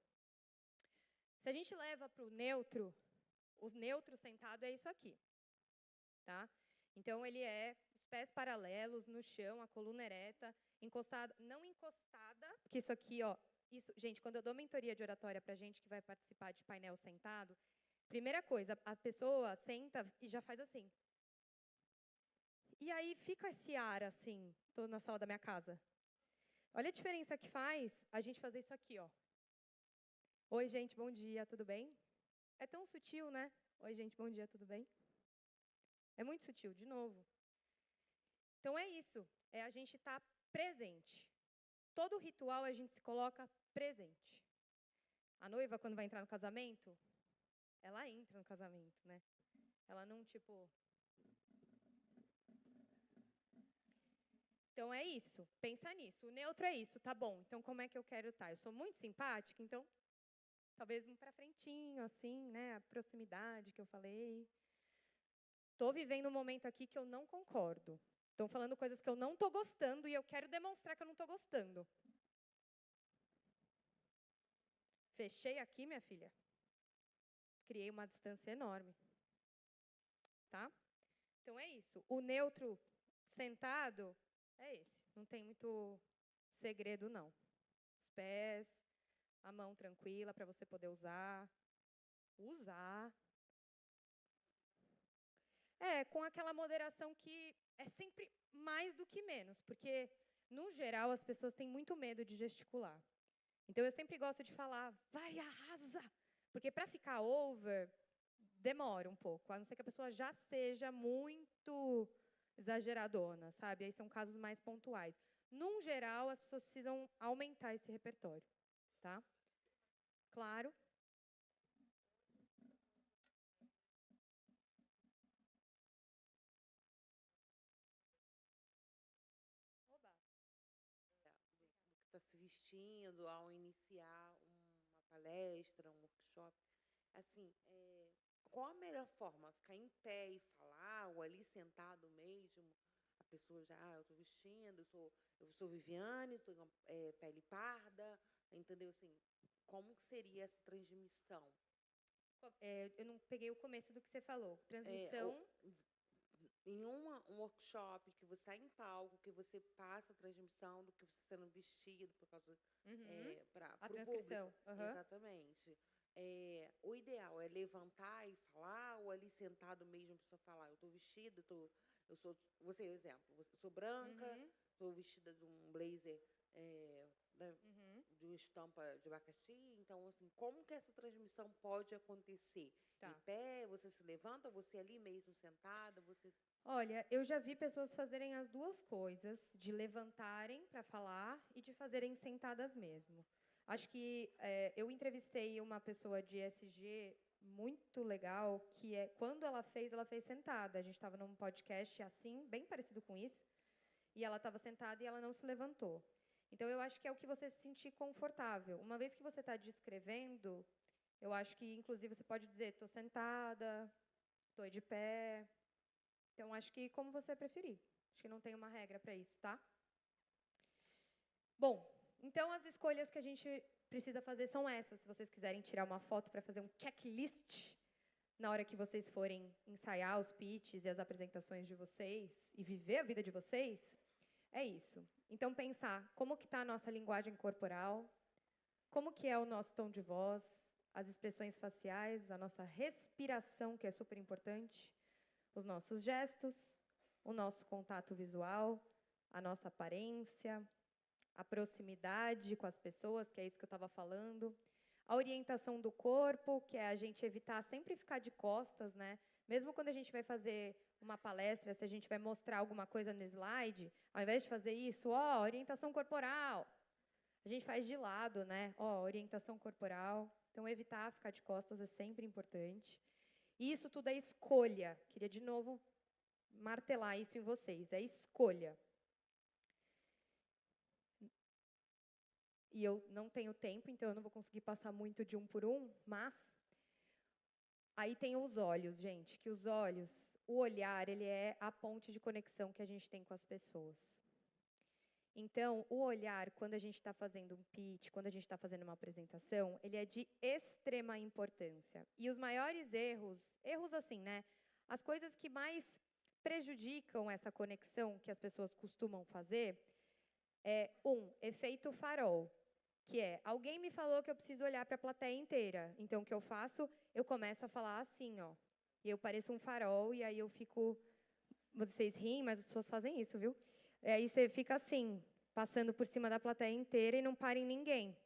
Se a gente leva para o neutro sentado é isso aqui. Tá? Então, ele é os pés paralelos no chão, a coluna ereta, encostada, não encostada, porque isso aqui, ó, isso, gente, quando eu dou mentoria de oratória para gente que vai participar de painel sentado, primeira coisa, a pessoa senta e já faz assim. E aí fica esse ar assim, estou na sala da minha casa. Olha a diferença que faz a gente fazer isso aqui, ó. Oi, gente, bom dia, tudo bem? É tão sutil, né? Oi, gente, bom dia, tudo bem? É muito sutil, de novo. Então, é isso. É a gente estar presente. Todo ritual, a gente se coloca presente. A noiva, quando vai entrar no casamento, ela entra no casamento, né? Ela não, tipo... Então, é isso. Pensa nisso. O neutro é isso, tá bom. Então, como é que eu quero estar? Eu sou muito simpática, então, talvez um pra frentinho, assim, né? A proximidade que eu falei. Estou vivendo um momento aqui que eu não concordo. Estão falando coisas que eu não estou gostando e eu quero demonstrar que eu não estou gostando. Fechei aqui, minha filha. Criei uma distância enorme. Tá? Então, é isso. O neutro sentado é esse. Não tem muito segredo, não. Os pés, a mão tranquila para você poder usar. Com aquela moderação que é sempre mais do que menos, porque, no geral, as pessoas têm muito medo de gesticular. Então, eu sempre gosto de falar, vai, arrasa! Porque, para ficar over, demora um pouco, a não ser que a pessoa já seja muito exageradona, sabe? Aí são casos mais pontuais. Num geral, as pessoas precisam aumentar esse repertório, tá? Claro. Está se vestindo ao iniciar uma palestra, um workshop. Assim, qual a melhor forma? Ficar em pé e falar, ou ali sentado mesmo? A pessoa já, eu estou vestindo, eu sou Viviane, estou pele parda, entendeu? Assim, como que seria essa transmissão? Eu não peguei o começo do que você falou. Transmissão... Em um workshop que você está em palco, que você passa a transmissão do que você está sendo vestido por causa para o transcrição. Público. Exatamente. O ideal é levantar e falar, ou ali sentado mesmo a pessoa falar, eu estou vestida, eu sou, você é o exemplo, eu sou branca, estou vestida de um blazer de uma estampa de abacaxi, então assim, como que essa transmissão pode acontecer? Tá. Em pé, você se levanta, você ali mesmo sentada, você... Olha, eu já vi pessoas fazerem as duas coisas, de levantarem para falar e de fazerem sentadas mesmo. Acho que eu entrevistei uma pessoa de ESG muito legal, que quando ela fez sentada. A gente estava num podcast assim, bem parecido com isso, e ela estava sentada e ela não se levantou. Então, eu acho que é o que você se sentir confortável. Uma vez que você está descrevendo, eu acho que, inclusive, você pode dizer, estou sentada, estou de pé. Então, acho que como você preferir. Acho que não tem uma regra para isso, tá? Bom, então as escolhas que a gente precisa fazer são essas. Se vocês quiserem tirar uma foto para fazer um checklist na hora que vocês forem ensaiar os pitches e as apresentações de vocês e viver a vida de vocês, é isso. Então, pensar como que está a nossa linguagem corporal, como que é o nosso tom de voz, as expressões faciais, a nossa respiração, que é super importante, os nossos gestos, o nosso contato visual, a nossa aparência, a proximidade com as pessoas, que é isso que eu estava falando, a orientação do corpo, que é a gente evitar sempre ficar de costas, né? Mesmo quando a gente vai fazer uma palestra, se a gente vai mostrar alguma coisa no slide, ao invés de fazer isso, orientação corporal, a gente faz de lado, né? Orientação corporal. Então, evitar ficar de costas é sempre importante. E isso tudo é escolha. Queria, de novo, martelar isso em vocês. É escolha. E eu não tenho tempo, então eu não vou conseguir passar muito de um por um, mas... Aí tem os olhos, gente, que os olhos, o olhar, ele é a ponte de conexão que a gente tem com as pessoas. Então, o olhar, quando a gente está fazendo um pitch, quando a gente está fazendo uma apresentação, ele é de extrema importância. E os maiores erros assim, né? As coisas que mais prejudicam essa conexão que as pessoas costumam fazer é, efeito farol, que é, alguém me falou que eu preciso olhar para a plateia inteira. Então, o que eu faço? Eu começo a falar assim, ó. E eu pareço um farol, e aí eu fico... Vocês riem, mas as pessoas fazem isso, viu? E aí você fica assim, passando por cima da plateia inteira e não para em ninguém.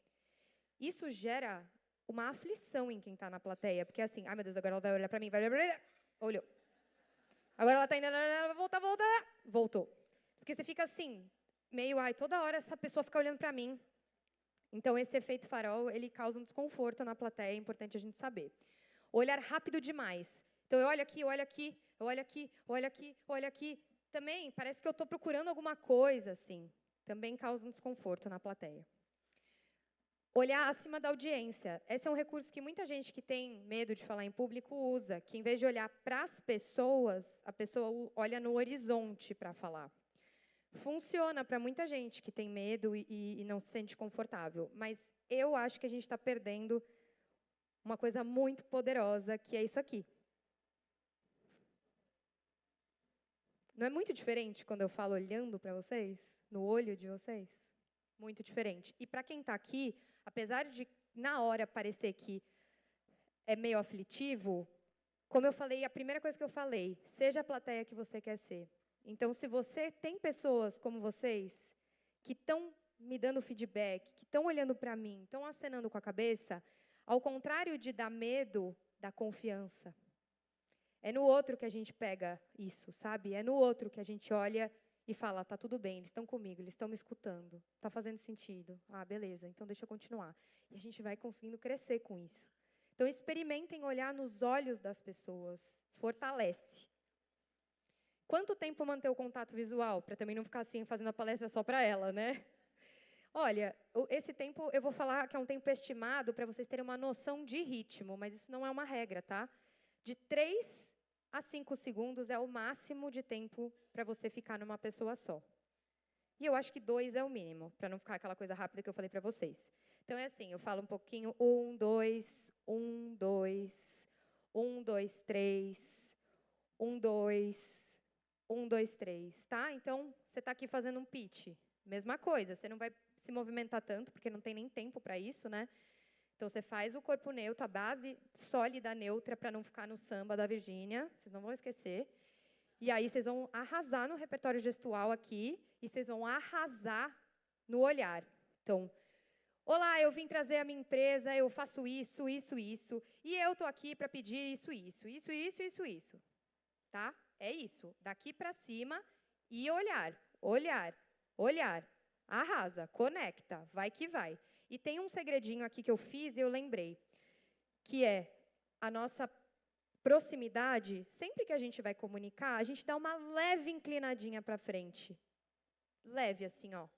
Isso gera uma aflição em quem está na plateia, porque é assim, ai meu Deus, agora ela vai olhar para mim, vai olhar, olhou. Agora ela está indo, ela vai voltar, voltou. Porque você fica assim, meio, toda hora essa pessoa fica olhando para mim. Então, esse efeito farol, ele causa um desconforto na plateia, é importante a gente saber. Olhar rápido demais. Então, eu olho aqui, eu olho aqui, eu olho aqui, eu olho aqui, eu olho aqui. Também, parece que eu estou procurando alguma coisa, assim. Também causa um desconforto na plateia. Olhar acima da audiência. Esse é um recurso que muita gente que tem medo de falar em público usa, que em vez de olhar para as pessoas, a pessoa olha no horizonte para falar. Funciona para muita gente que tem medo e não se sente confortável, mas eu acho que a gente está perdendo uma coisa muito poderosa, que é isso aqui. Não é muito diferente quando eu falo olhando para vocês? No olho de vocês? Muito diferente. E para quem está aqui, apesar de, na hora, parecer que é meio aflitivo, como eu falei, a primeira coisa que eu falei, seja a plateia que você quer ser. Então, se você tem pessoas como vocês, que estão me dando feedback, que estão olhando para mim, estão acenando com a cabeça, ao contrário de dar medo, dá confiança. É no outro que a gente pega isso, sabe? É no outro que a gente olha e fala, tá tudo bem, eles estão comigo, eles estão me escutando, tá fazendo sentido. Ah, beleza, então deixa eu continuar. E a gente vai conseguindo crescer com isso. Então, experimentem olhar nos olhos das pessoas. Fortalece. Quanto tempo manter o contato visual? Para também não ficar assim, fazendo a palestra só para ela, né? Olha, esse tempo, eu vou falar que é um tempo estimado para vocês terem uma noção de ritmo, mas isso não é uma regra, tá? De 3 a 5 segundos é o máximo de tempo para você ficar numa pessoa só. E eu acho que 2 é o mínimo, para não ficar aquela coisa rápida que eu falei para vocês. Então, é assim, eu falo um pouquinho, 1, 2, 1, 2, 1, 2, 3, 1, 2, 1, 2, 3, tá? Então, você está aqui fazendo um pitch. Mesma coisa, você não vai se movimentar tanto, porque não tem nem tempo para isso, né? Então, você faz o corpo neutro, a base sólida neutra, para não ficar no samba da Virgínia, vocês não vão esquecer. E aí, vocês vão arrasar no repertório gestual aqui, e vocês vão arrasar no olhar. Então, olá, eu vim trazer a minha empresa, eu faço isso, isso, isso, e eu estou aqui para pedir isso, isso, isso, isso, isso, isso. Tá? É isso. Daqui para cima e olhar, olhar, olhar. Arrasa, conecta, vai que vai. E tem um segredinho aqui que eu fiz e eu lembrei, que é a nossa proximidade, sempre que a gente vai comunicar, a gente dá uma leve inclinadinha para frente. Leve, assim, ó.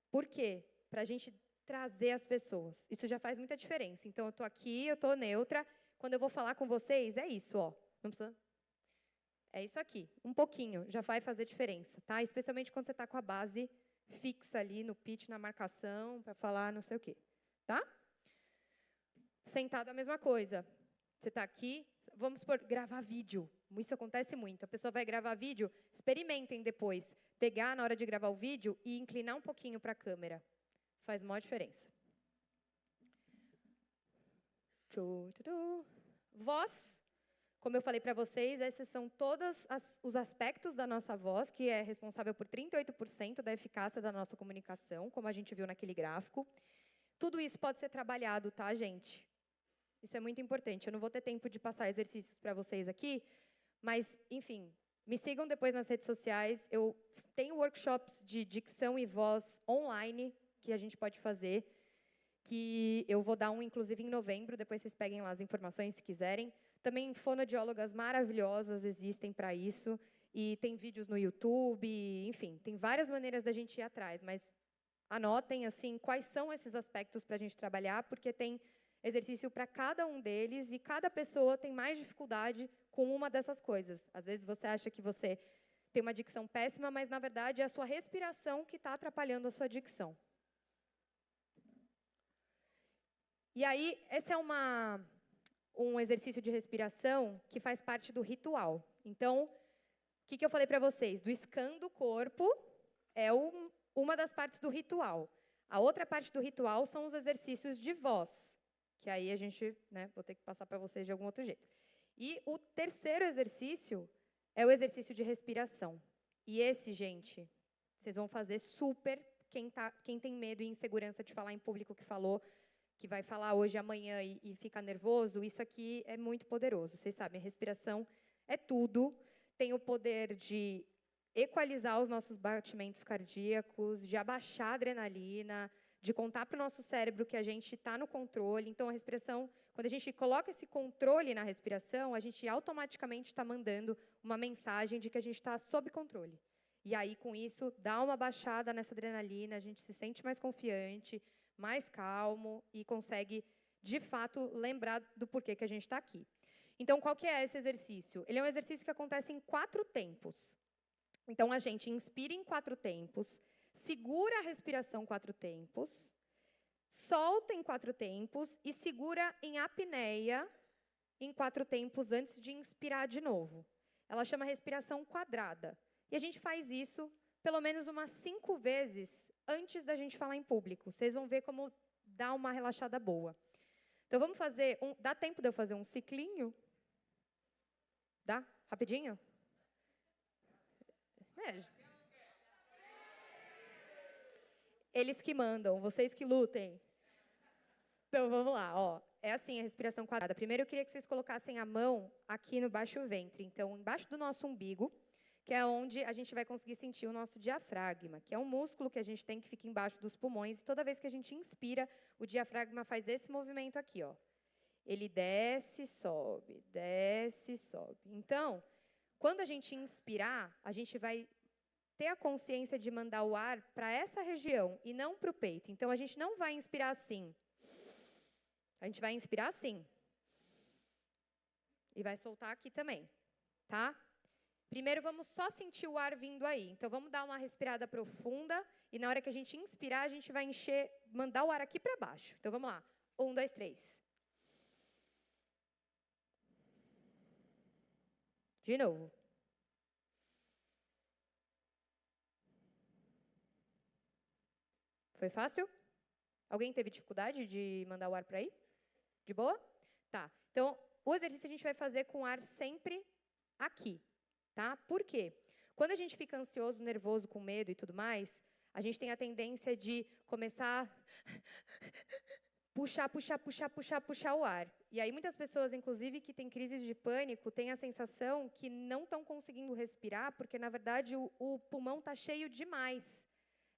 Por quê? Para a gente trazer as pessoas. Isso já faz muita diferença. Então, eu estou aqui, eu estou neutra. Quando eu vou falar com vocês, é isso, ó. Não precisa... É isso aqui. Um pouquinho, já vai fazer diferença, tá? Especialmente quando você está com a base fixa ali no pitch, na marcação, para falar não sei o quê, tá? Sentado, a mesma coisa. Você está aqui, vamos supor, gravar vídeo. Isso acontece muito. A pessoa vai gravar vídeo, experimentem depois. Pegar na hora de gravar o vídeo e inclinar um pouquinho para a câmera. Faz maior diferença. Voz. Como eu falei para vocês, esses são todos os aspectos da nossa voz, que é responsável por 38% da eficácia da nossa comunicação, como a gente viu naquele gráfico. Tudo isso pode ser trabalhado, tá, gente? Isso é muito importante. Eu não vou ter tempo de passar exercícios para vocês aqui, mas, enfim, me sigam depois nas redes sociais. Eu tenho workshops de dicção e voz online que a gente pode fazer, que eu vou dar um, inclusive, em novembro. Depois vocês peguem lá as informações, se quiserem. Também fonoaudiólogas maravilhosas existem para isso, e tem vídeos no YouTube, enfim, tem várias maneiras da gente ir atrás, mas anotem assim quais são esses aspectos para a gente trabalhar, porque tem exercício para cada um deles, e cada pessoa tem mais dificuldade com uma dessas coisas. Às vezes você acha que você tem uma dicção péssima, mas, na verdade, é a sua respiração que está atrapalhando a sua dicção. E aí, esse é um exercício de respiração que faz parte do ritual. Então, o que eu falei para vocês? Do scan do corpo é uma das partes do ritual. A outra parte do ritual são os exercícios de voz, que aí a gente, né, vou ter que passar para vocês de algum outro jeito. E o terceiro exercício é o exercício de respiração. E esse, gente, vocês vão fazer super, quem tem medo e insegurança de falar em público que vai falar hoje, amanhã e fica nervoso, isso aqui é muito poderoso. Vocês sabem, a respiração é tudo. Tem o poder de equalizar os nossos batimentos cardíacos, de abaixar a adrenalina, de contar para o nosso cérebro que a gente está no controle. Então, a respiração, quando a gente coloca esse controle na respiração, a gente automaticamente está mandando uma mensagem de que a gente está sob controle. E aí, com isso, dá uma baixada nessa adrenalina, a gente se sente mais confiante, mais calmo e consegue, de fato, lembrar do porquê que a gente está aqui. Então, qual que é esse exercício? Ele é um exercício que acontece em 4 tempos. Então, a gente inspira em 4 tempos, segura a respiração 4 tempos, solta em 4 tempos e segura em apneia em 4 tempos antes de inspirar de novo. Ela chama respiração quadrada. E a gente faz isso pelo menos umas 5 vezes antes da gente falar em público. Vocês vão ver como dá uma relaxada boa. Então, vamos fazer... Dá tempo de eu fazer um ciclinho? Dá? Rapidinho? É. Eles que mandam, vocês que lutem. Então, vamos lá, ó. É assim a respiração quadrada. Primeiro, eu queria que vocês colocassem a mão aqui no baixo ventre. Então, embaixo do nosso umbigo, que é onde a gente vai conseguir sentir o nosso diafragma, que é um músculo que a gente tem que fica embaixo dos pulmões. E toda vez que a gente inspira, o diafragma faz esse movimento aqui, ó. Ele desce, sobe, desce, sobe. Então, quando a gente inspirar, a gente vai ter a consciência de mandar o ar para essa região e não para o peito. Então, a gente não vai inspirar assim. A gente vai inspirar assim. E vai soltar aqui também, tá? Primeiro, vamos só sentir o ar vindo aí. Então, vamos dar uma respirada profunda. E na hora que a gente inspirar, a gente vai encher, mandar o ar aqui para baixo. Então, vamos lá. 1, 2, 3. De novo. Foi fácil? Alguém teve dificuldade de mandar o ar para aí? De boa? Tá. Então, o exercício a gente vai fazer com o ar sempre aqui, tá? Por quê? Quando a gente fica ansioso, nervoso, com medo e tudo mais, a gente tem a tendência de começar puxar o ar. E aí muitas pessoas, inclusive, que têm crises de pânico, têm a sensação que não estão conseguindo respirar, porque, na verdade, o pulmão está cheio demais.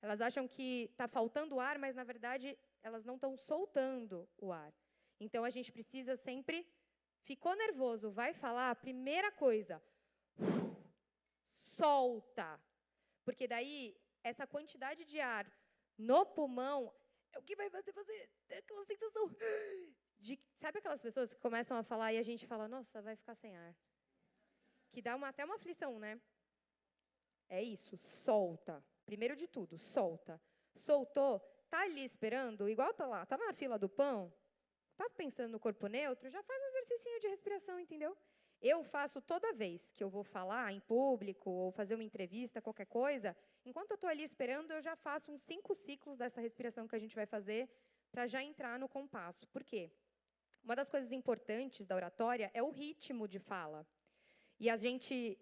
Elas acham que está faltando ar, mas, na verdade, elas não estão soltando o ar. Então, a gente precisa sempre... Ficou nervoso, vai falar, primeira coisa, solta. Porque daí, essa quantidade de ar no pulmão é o que vai fazer aquela sensação de... Sabe aquelas pessoas que começam a falar e a gente fala, nossa, vai ficar sem ar? Que dá até uma aflição, né? É isso, solta. Primeiro de tudo, solta. Soltou, tá ali esperando, igual tá lá, tá na fila do pão, tá pensando no corpo neutro, já faz um exercício de respiração, entendeu? Eu faço toda vez que eu vou falar em público ou fazer uma entrevista, qualquer coisa, enquanto eu estou ali esperando, eu já faço uns 5 ciclos dessa respiração que a gente vai fazer para já entrar no compasso. Por quê? Uma das coisas importantes da oratória é o ritmo de fala. E a gente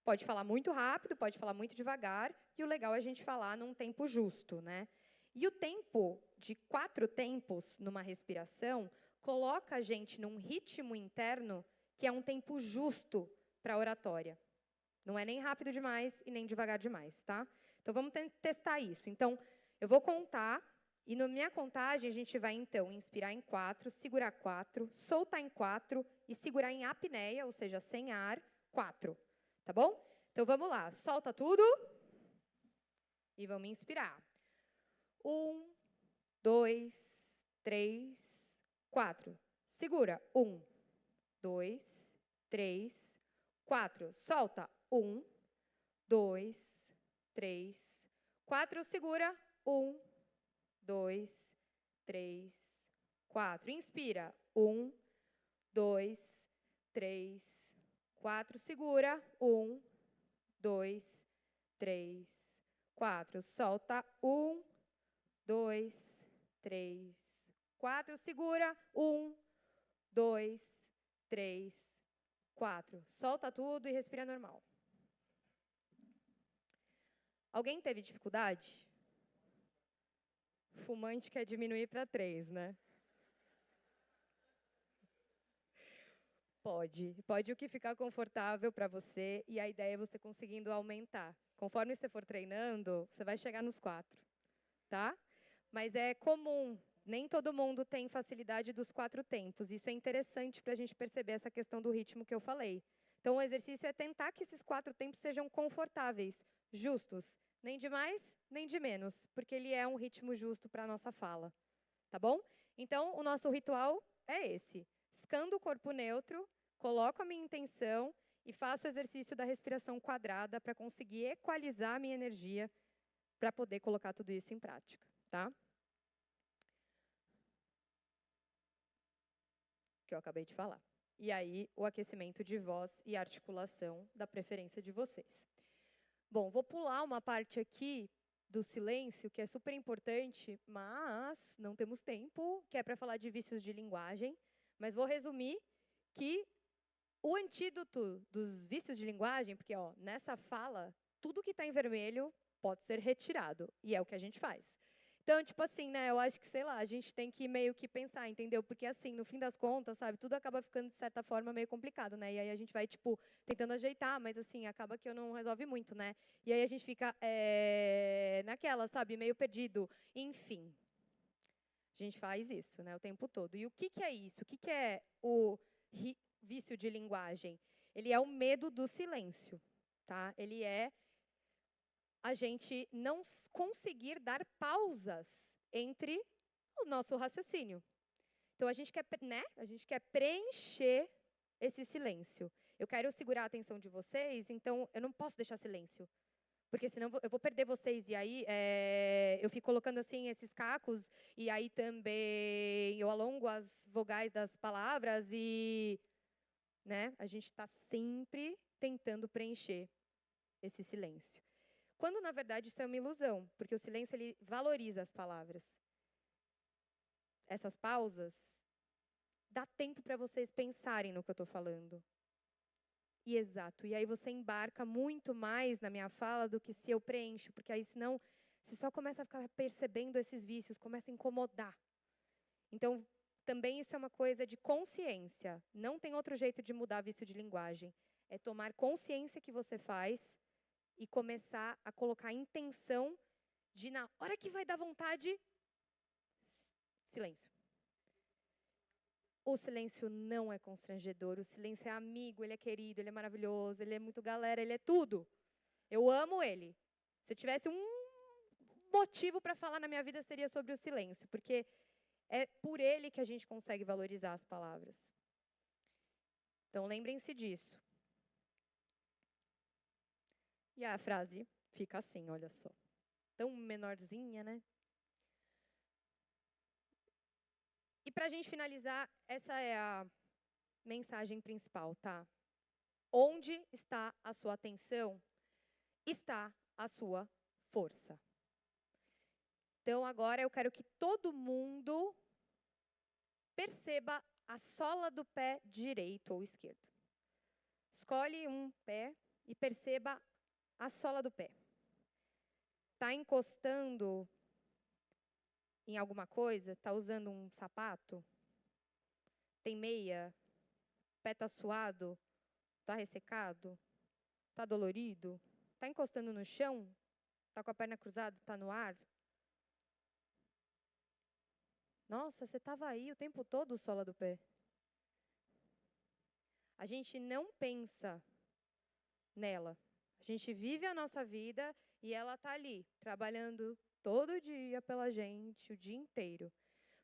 pode falar muito rápido, pode falar muito devagar, e o legal é a gente falar num tempo justo, né? E o tempo de 4 tempos numa respiração coloca a gente num ritmo interno que é um tempo justo para a oratória. Não é nem rápido demais e nem devagar demais, tá? Então, vamos testar isso. Então, eu vou contar, e na minha contagem, a gente vai, então, inspirar em 4, segurar 4, soltar em 4 e segurar em apneia, ou seja, sem ar, 4. Tá bom? Então, vamos lá. Solta tudo e vamos inspirar. 1, 2, 3, 4. Segura. 1, 2, 3, 4. Solta. 1, 2, 3, 4. Segura. 1, 2, 3, 4. Inspira. 1, 2, 3, 4. Segura. 1, 2, 3, 4. Solta. 1, 2, 3, 4. Segura. 1, 2, 3, 4. Solta tudo e respira normal. Alguém teve dificuldade? Fumante quer diminuir para 3, né? Pode o que ficar confortável para você, e a ideia é você conseguindo aumentar. Conforme você for treinando, você vai chegar nos 4, tá? Mas é comum, nem todo mundo tem facilidade dos 4 tempos. Isso é interessante para a gente perceber essa questão do ritmo que eu falei. Então, o exercício é tentar que esses 4 tempos sejam confortáveis, justos. Nem de mais, nem de menos, porque ele é um ritmo justo para a nossa fala. Tá bom? Então, o nosso ritual é esse. Escando o corpo neutro, coloco a minha intenção e faço o exercício da respiração quadrada para conseguir equalizar a minha energia para poder colocar tudo isso em prática, tá? Que eu acabei de falar. E aí, o aquecimento de voz e articulação da preferência de vocês. Bom, vou pular uma parte aqui do silêncio, que é super importante, mas não temos tempo, que é para falar de vícios de linguagem. Mas vou resumir que o antídoto dos vícios de linguagem, porque ó, nessa fala, tudo que está em vermelho pode ser retirado, e é o que a gente faz. Então, tipo assim, né, eu acho que, sei lá, a gente tem que meio que pensar, entendeu? Porque, assim, no fim das contas, sabe, tudo acaba ficando, de certa forma, meio complicado, né? E aí a gente vai, tipo, tentando ajeitar, mas, assim, acaba que não resolve muito, né? E aí a gente fica naquela, sabe, meio perdido. Enfim, a gente faz isso, né, o tempo todo. E o que é isso? O que é o vício de linguagem? Ele é o medo do silêncio, tá? Ele é a gente não conseguir dar pausas entre o nosso raciocínio. Então, a gente quer, né? A gente quer preencher esse silêncio. Eu quero segurar a atenção de vocês, então eu não posso deixar silêncio. Porque senão eu vou perder vocês. E aí eu fico colocando assim esses cacos, e aí também eu alongo as vogais das palavras e, né, a gente está sempre tentando preencher esse silêncio. Quando, na verdade, isso é uma ilusão, porque o silêncio ele valoriza as palavras. Essas pausas, dá tempo para vocês pensarem no que eu estou falando. E exato, e aí você embarca muito mais na minha fala do que se eu preencho, porque aí senão você só começa a ficar percebendo esses vícios, começa a incomodar. Então, também isso é uma coisa de consciência. Não tem outro jeito de mudar vício de linguagem. É tomar consciência que você faz e começar a colocar a intenção de, na hora que vai dar vontade, silêncio. O silêncio não é constrangedor, o silêncio é amigo, ele é querido, ele é maravilhoso, ele é muito galera, ele é tudo. Eu amo ele. Se eu tivesse um motivo para falar na minha vida, seria sobre o silêncio, porque é por ele que a gente consegue valorizar as palavras. Então, lembrem-se disso. E a frase fica assim, olha só. Tão menorzinha, né? E para a gente finalizar, essa é a mensagem principal, tá? Onde está a sua atenção, está a sua força. Então, agora eu quero que todo mundo perceba a sola do pé direito ou esquerdo. Escolhe um pé e perceba a sola do pé. Está encostando em alguma coisa? Está usando um sapato? Tem meia? O pé está suado? Está ressecado? Está dolorido? Está encostando no chão? Está com a perna cruzada? Está no ar? Nossa, você estava aí o tempo todo, sola do pé. A gente não pensa nela. A gente vive a nossa vida e ela está ali, trabalhando todo dia pela gente, o dia inteiro.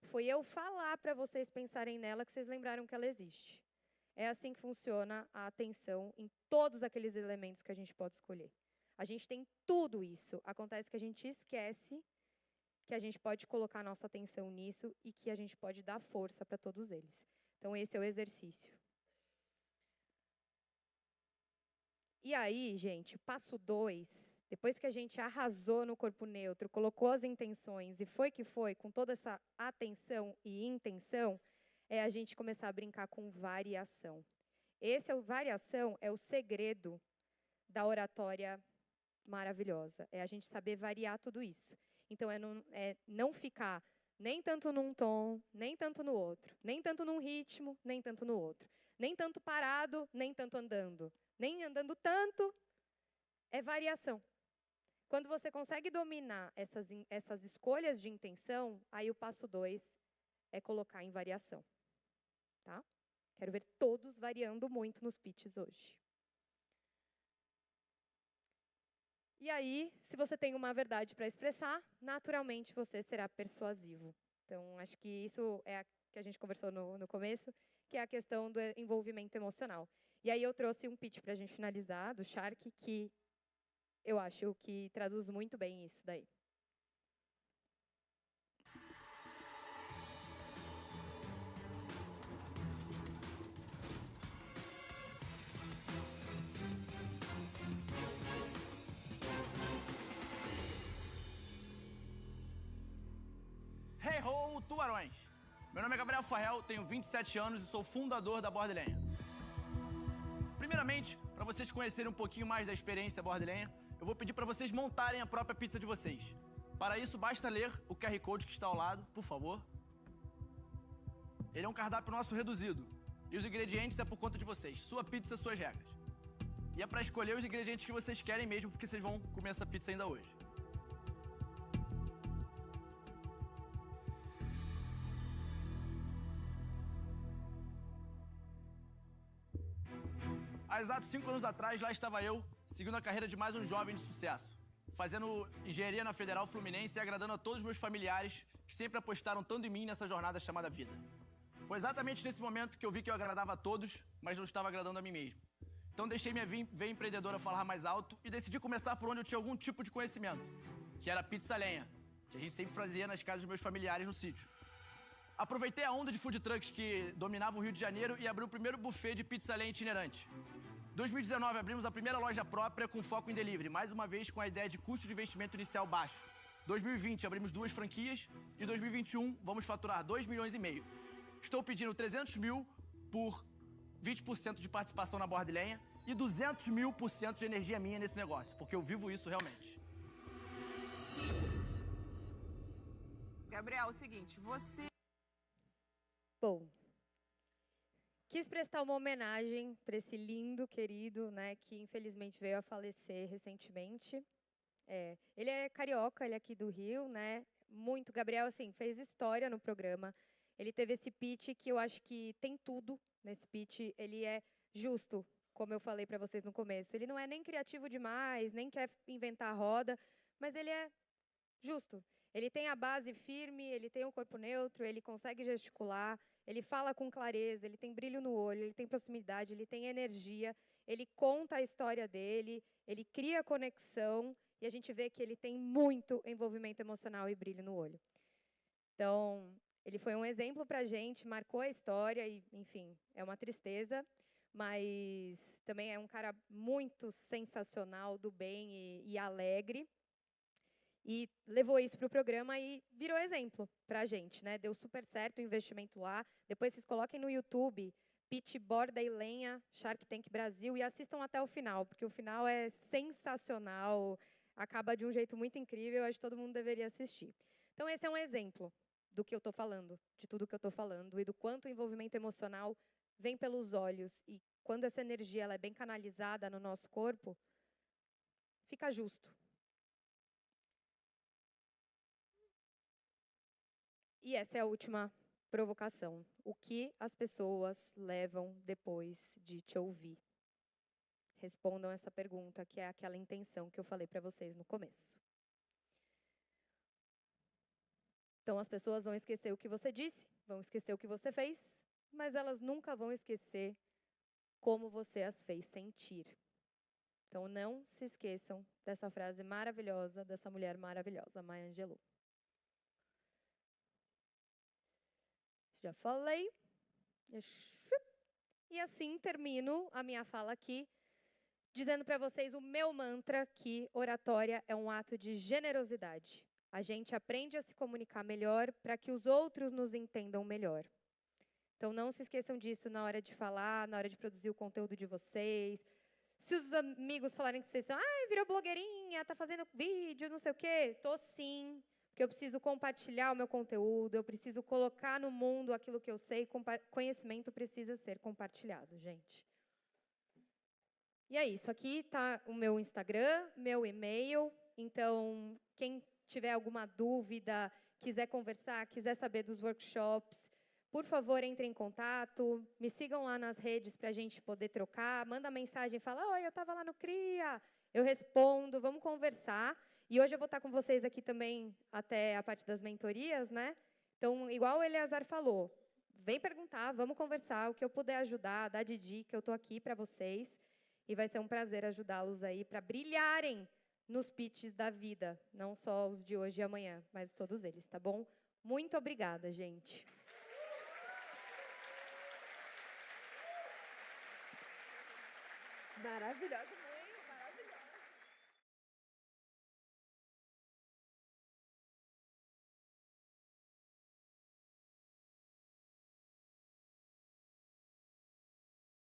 Foi eu falar para vocês pensarem nela que vocês lembraram que ela existe. É assim que funciona a atenção em todos aqueles elementos que a gente pode escolher. A gente tem tudo isso. Acontece que a gente esquece que a gente pode colocar a nossa atenção nisso e que a gente pode dar força para todos eles. Então, esse é o exercício. E aí, gente, passo 2, depois que a gente arrasou no corpo neutro, colocou as intenções e foi que foi, com toda essa atenção e intenção, é a gente começar a brincar com variação. Variação é o segredo da oratória maravilhosa. É a gente saber variar tudo isso. Então, é não ficar nem tanto num tom, nem tanto no outro. Nem tanto num ritmo, nem tanto no outro. Nem tanto parado, nem tanto andando. Nem andando tanto, é variação. Quando você consegue dominar essas escolhas de intenção, aí o passo 2 é colocar em variação. Tá? Quero ver todos variando muito nos pitches hoje. E aí, se você tem uma verdade para expressar, naturalmente você será persuasivo. Então, acho que isso é a que a gente conversou no começo, que é a questão do envolvimento emocional. E aí eu trouxe um pitch para a gente finalizar, do Shark, que eu acho que traduz muito bem isso daí. Hey ho, tubarões! Meu nome é Gabriel Farrell, tenho 27 anos e sou fundador da Borderlands. Primeiramente, para vocês conhecerem um pouquinho mais da experiência Borda e Lenha, eu vou pedir para vocês montarem a própria pizza de vocês. Para isso, basta ler o QR Code que está ao lado, por favor. Ele é um cardápio nosso reduzido. E os ingredientes é por conta de vocês. Sua pizza, suas regras. E é para escolher os ingredientes que vocês querem mesmo, porque vocês vão comer essa pizza ainda hoje. Há exatos 5 anos atrás, lá estava eu, seguindo a carreira de mais um jovem de sucesso, fazendo engenharia na Federal Fluminense e agradando a todos os meus familiares que sempre apostaram tanto em mim nessa jornada chamada vida. Foi exatamente nesse momento que eu vi que eu agradava a todos, mas não estava agradando a mim mesmo. Então deixei minha veia empreendedora falar mais alto e decidi começar por onde eu tinha algum tipo de conhecimento, que era a pizza lenha, que a gente sempre fazia nas casas dos meus familiares no sítio. Aproveitei a onda de food trucks que dominava o Rio de Janeiro e abri o primeiro buffet de pizza lenha itinerante. Em 2019, abrimos a primeira loja própria com foco em delivery, mais uma vez com a ideia de custo de investimento inicial baixo. 2020, abrimos 2 franquias e em 2021, vamos faturar 2,5 milhões. Estou pedindo 300 mil por 20% de participação na Borda e Lenha e 200 mil % de energia minha nesse negócio, porque eu vivo isso realmente. Gabriel, é o seguinte, você... Bom, quis prestar uma homenagem para esse lindo, querido, né, que infelizmente veio a falecer recentemente. Ele é carioca, ele é aqui do Rio, né? Muito, Gabriel, assim, fez história no programa. Ele teve esse pitch que eu acho que tem tudo nesse pitch. Ele é justo, como eu falei para vocês no começo. Ele não é nem criativo demais, nem quer inventar roda, mas ele é justo. Ele tem a base firme, ele tem o corpo neutro, ele consegue gesticular, ele fala com clareza, ele tem brilho no olho, ele tem proximidade, ele tem energia, ele conta a história dele, ele cria conexão e a gente vê que ele tem muito envolvimento emocional e brilho no olho. Então, ele foi um exemplo para a gente, marcou a história e, enfim, é uma tristeza, mas também é um cara muito sensacional, do bem e alegre. E levou isso para o programa e virou exemplo para a gente, né? Deu super certo o investimento lá. Depois vocês coloquem no YouTube, Pitch, Borda e Lenha, Shark Tank Brasil, e assistam até o final, porque o final é sensacional, acaba de um jeito muito incrível, acho que todo mundo deveria assistir. Então, esse é um exemplo do que eu estou falando, de tudo que eu estou falando, e do quanto o envolvimento emocional vem pelos olhos, e quando essa energia ela é bem canalizada no nosso corpo, fica justo. E essa é a última provocação. O que as pessoas levam depois de te ouvir? Respondam essa pergunta, que é aquela intenção que eu falei para vocês no começo. Então, as pessoas vão esquecer o que você disse, vão esquecer o que você fez, mas elas nunca vão esquecer como você as fez sentir. Então, não se esqueçam dessa frase maravilhosa, dessa mulher maravilhosa, Maya Angelou. Já falei. E assim termino a minha fala aqui, dizendo para vocês o meu mantra, que oratória é um ato de generosidade. A gente aprende a se comunicar melhor para que os outros nos entendam melhor. Então, não se esqueçam disso na hora de falar, na hora de produzir o conteúdo de vocês. Se os amigos falarem que vocês são, virou blogueirinha, tá fazendo vídeo, não sei o quê. Tô sim. Porque eu preciso compartilhar o meu conteúdo, eu preciso colocar no mundo aquilo que eu sei, conhecimento precisa ser compartilhado, gente. E é isso, aqui está o meu Instagram, meu e-mail, então, quem tiver alguma dúvida, quiser conversar, quiser saber dos workshops, por favor, entre em contato, me sigam lá nas redes para a gente poder trocar, manda mensagem, fala, oi, eu estava lá no CRIA, eu respondo, vamos conversar. E hoje eu vou estar com vocês aqui também até a parte das mentorias, né? Então, igual o Eleazar falou, vem perguntar, vamos conversar, o que eu puder ajudar, dar de dica, eu estou aqui para vocês. E vai ser um prazer ajudá-los aí para brilharem nos pitches da vida, não só os de hoje e amanhã, mas todos eles, tá bom? Muito obrigada, gente. Maravilhosa.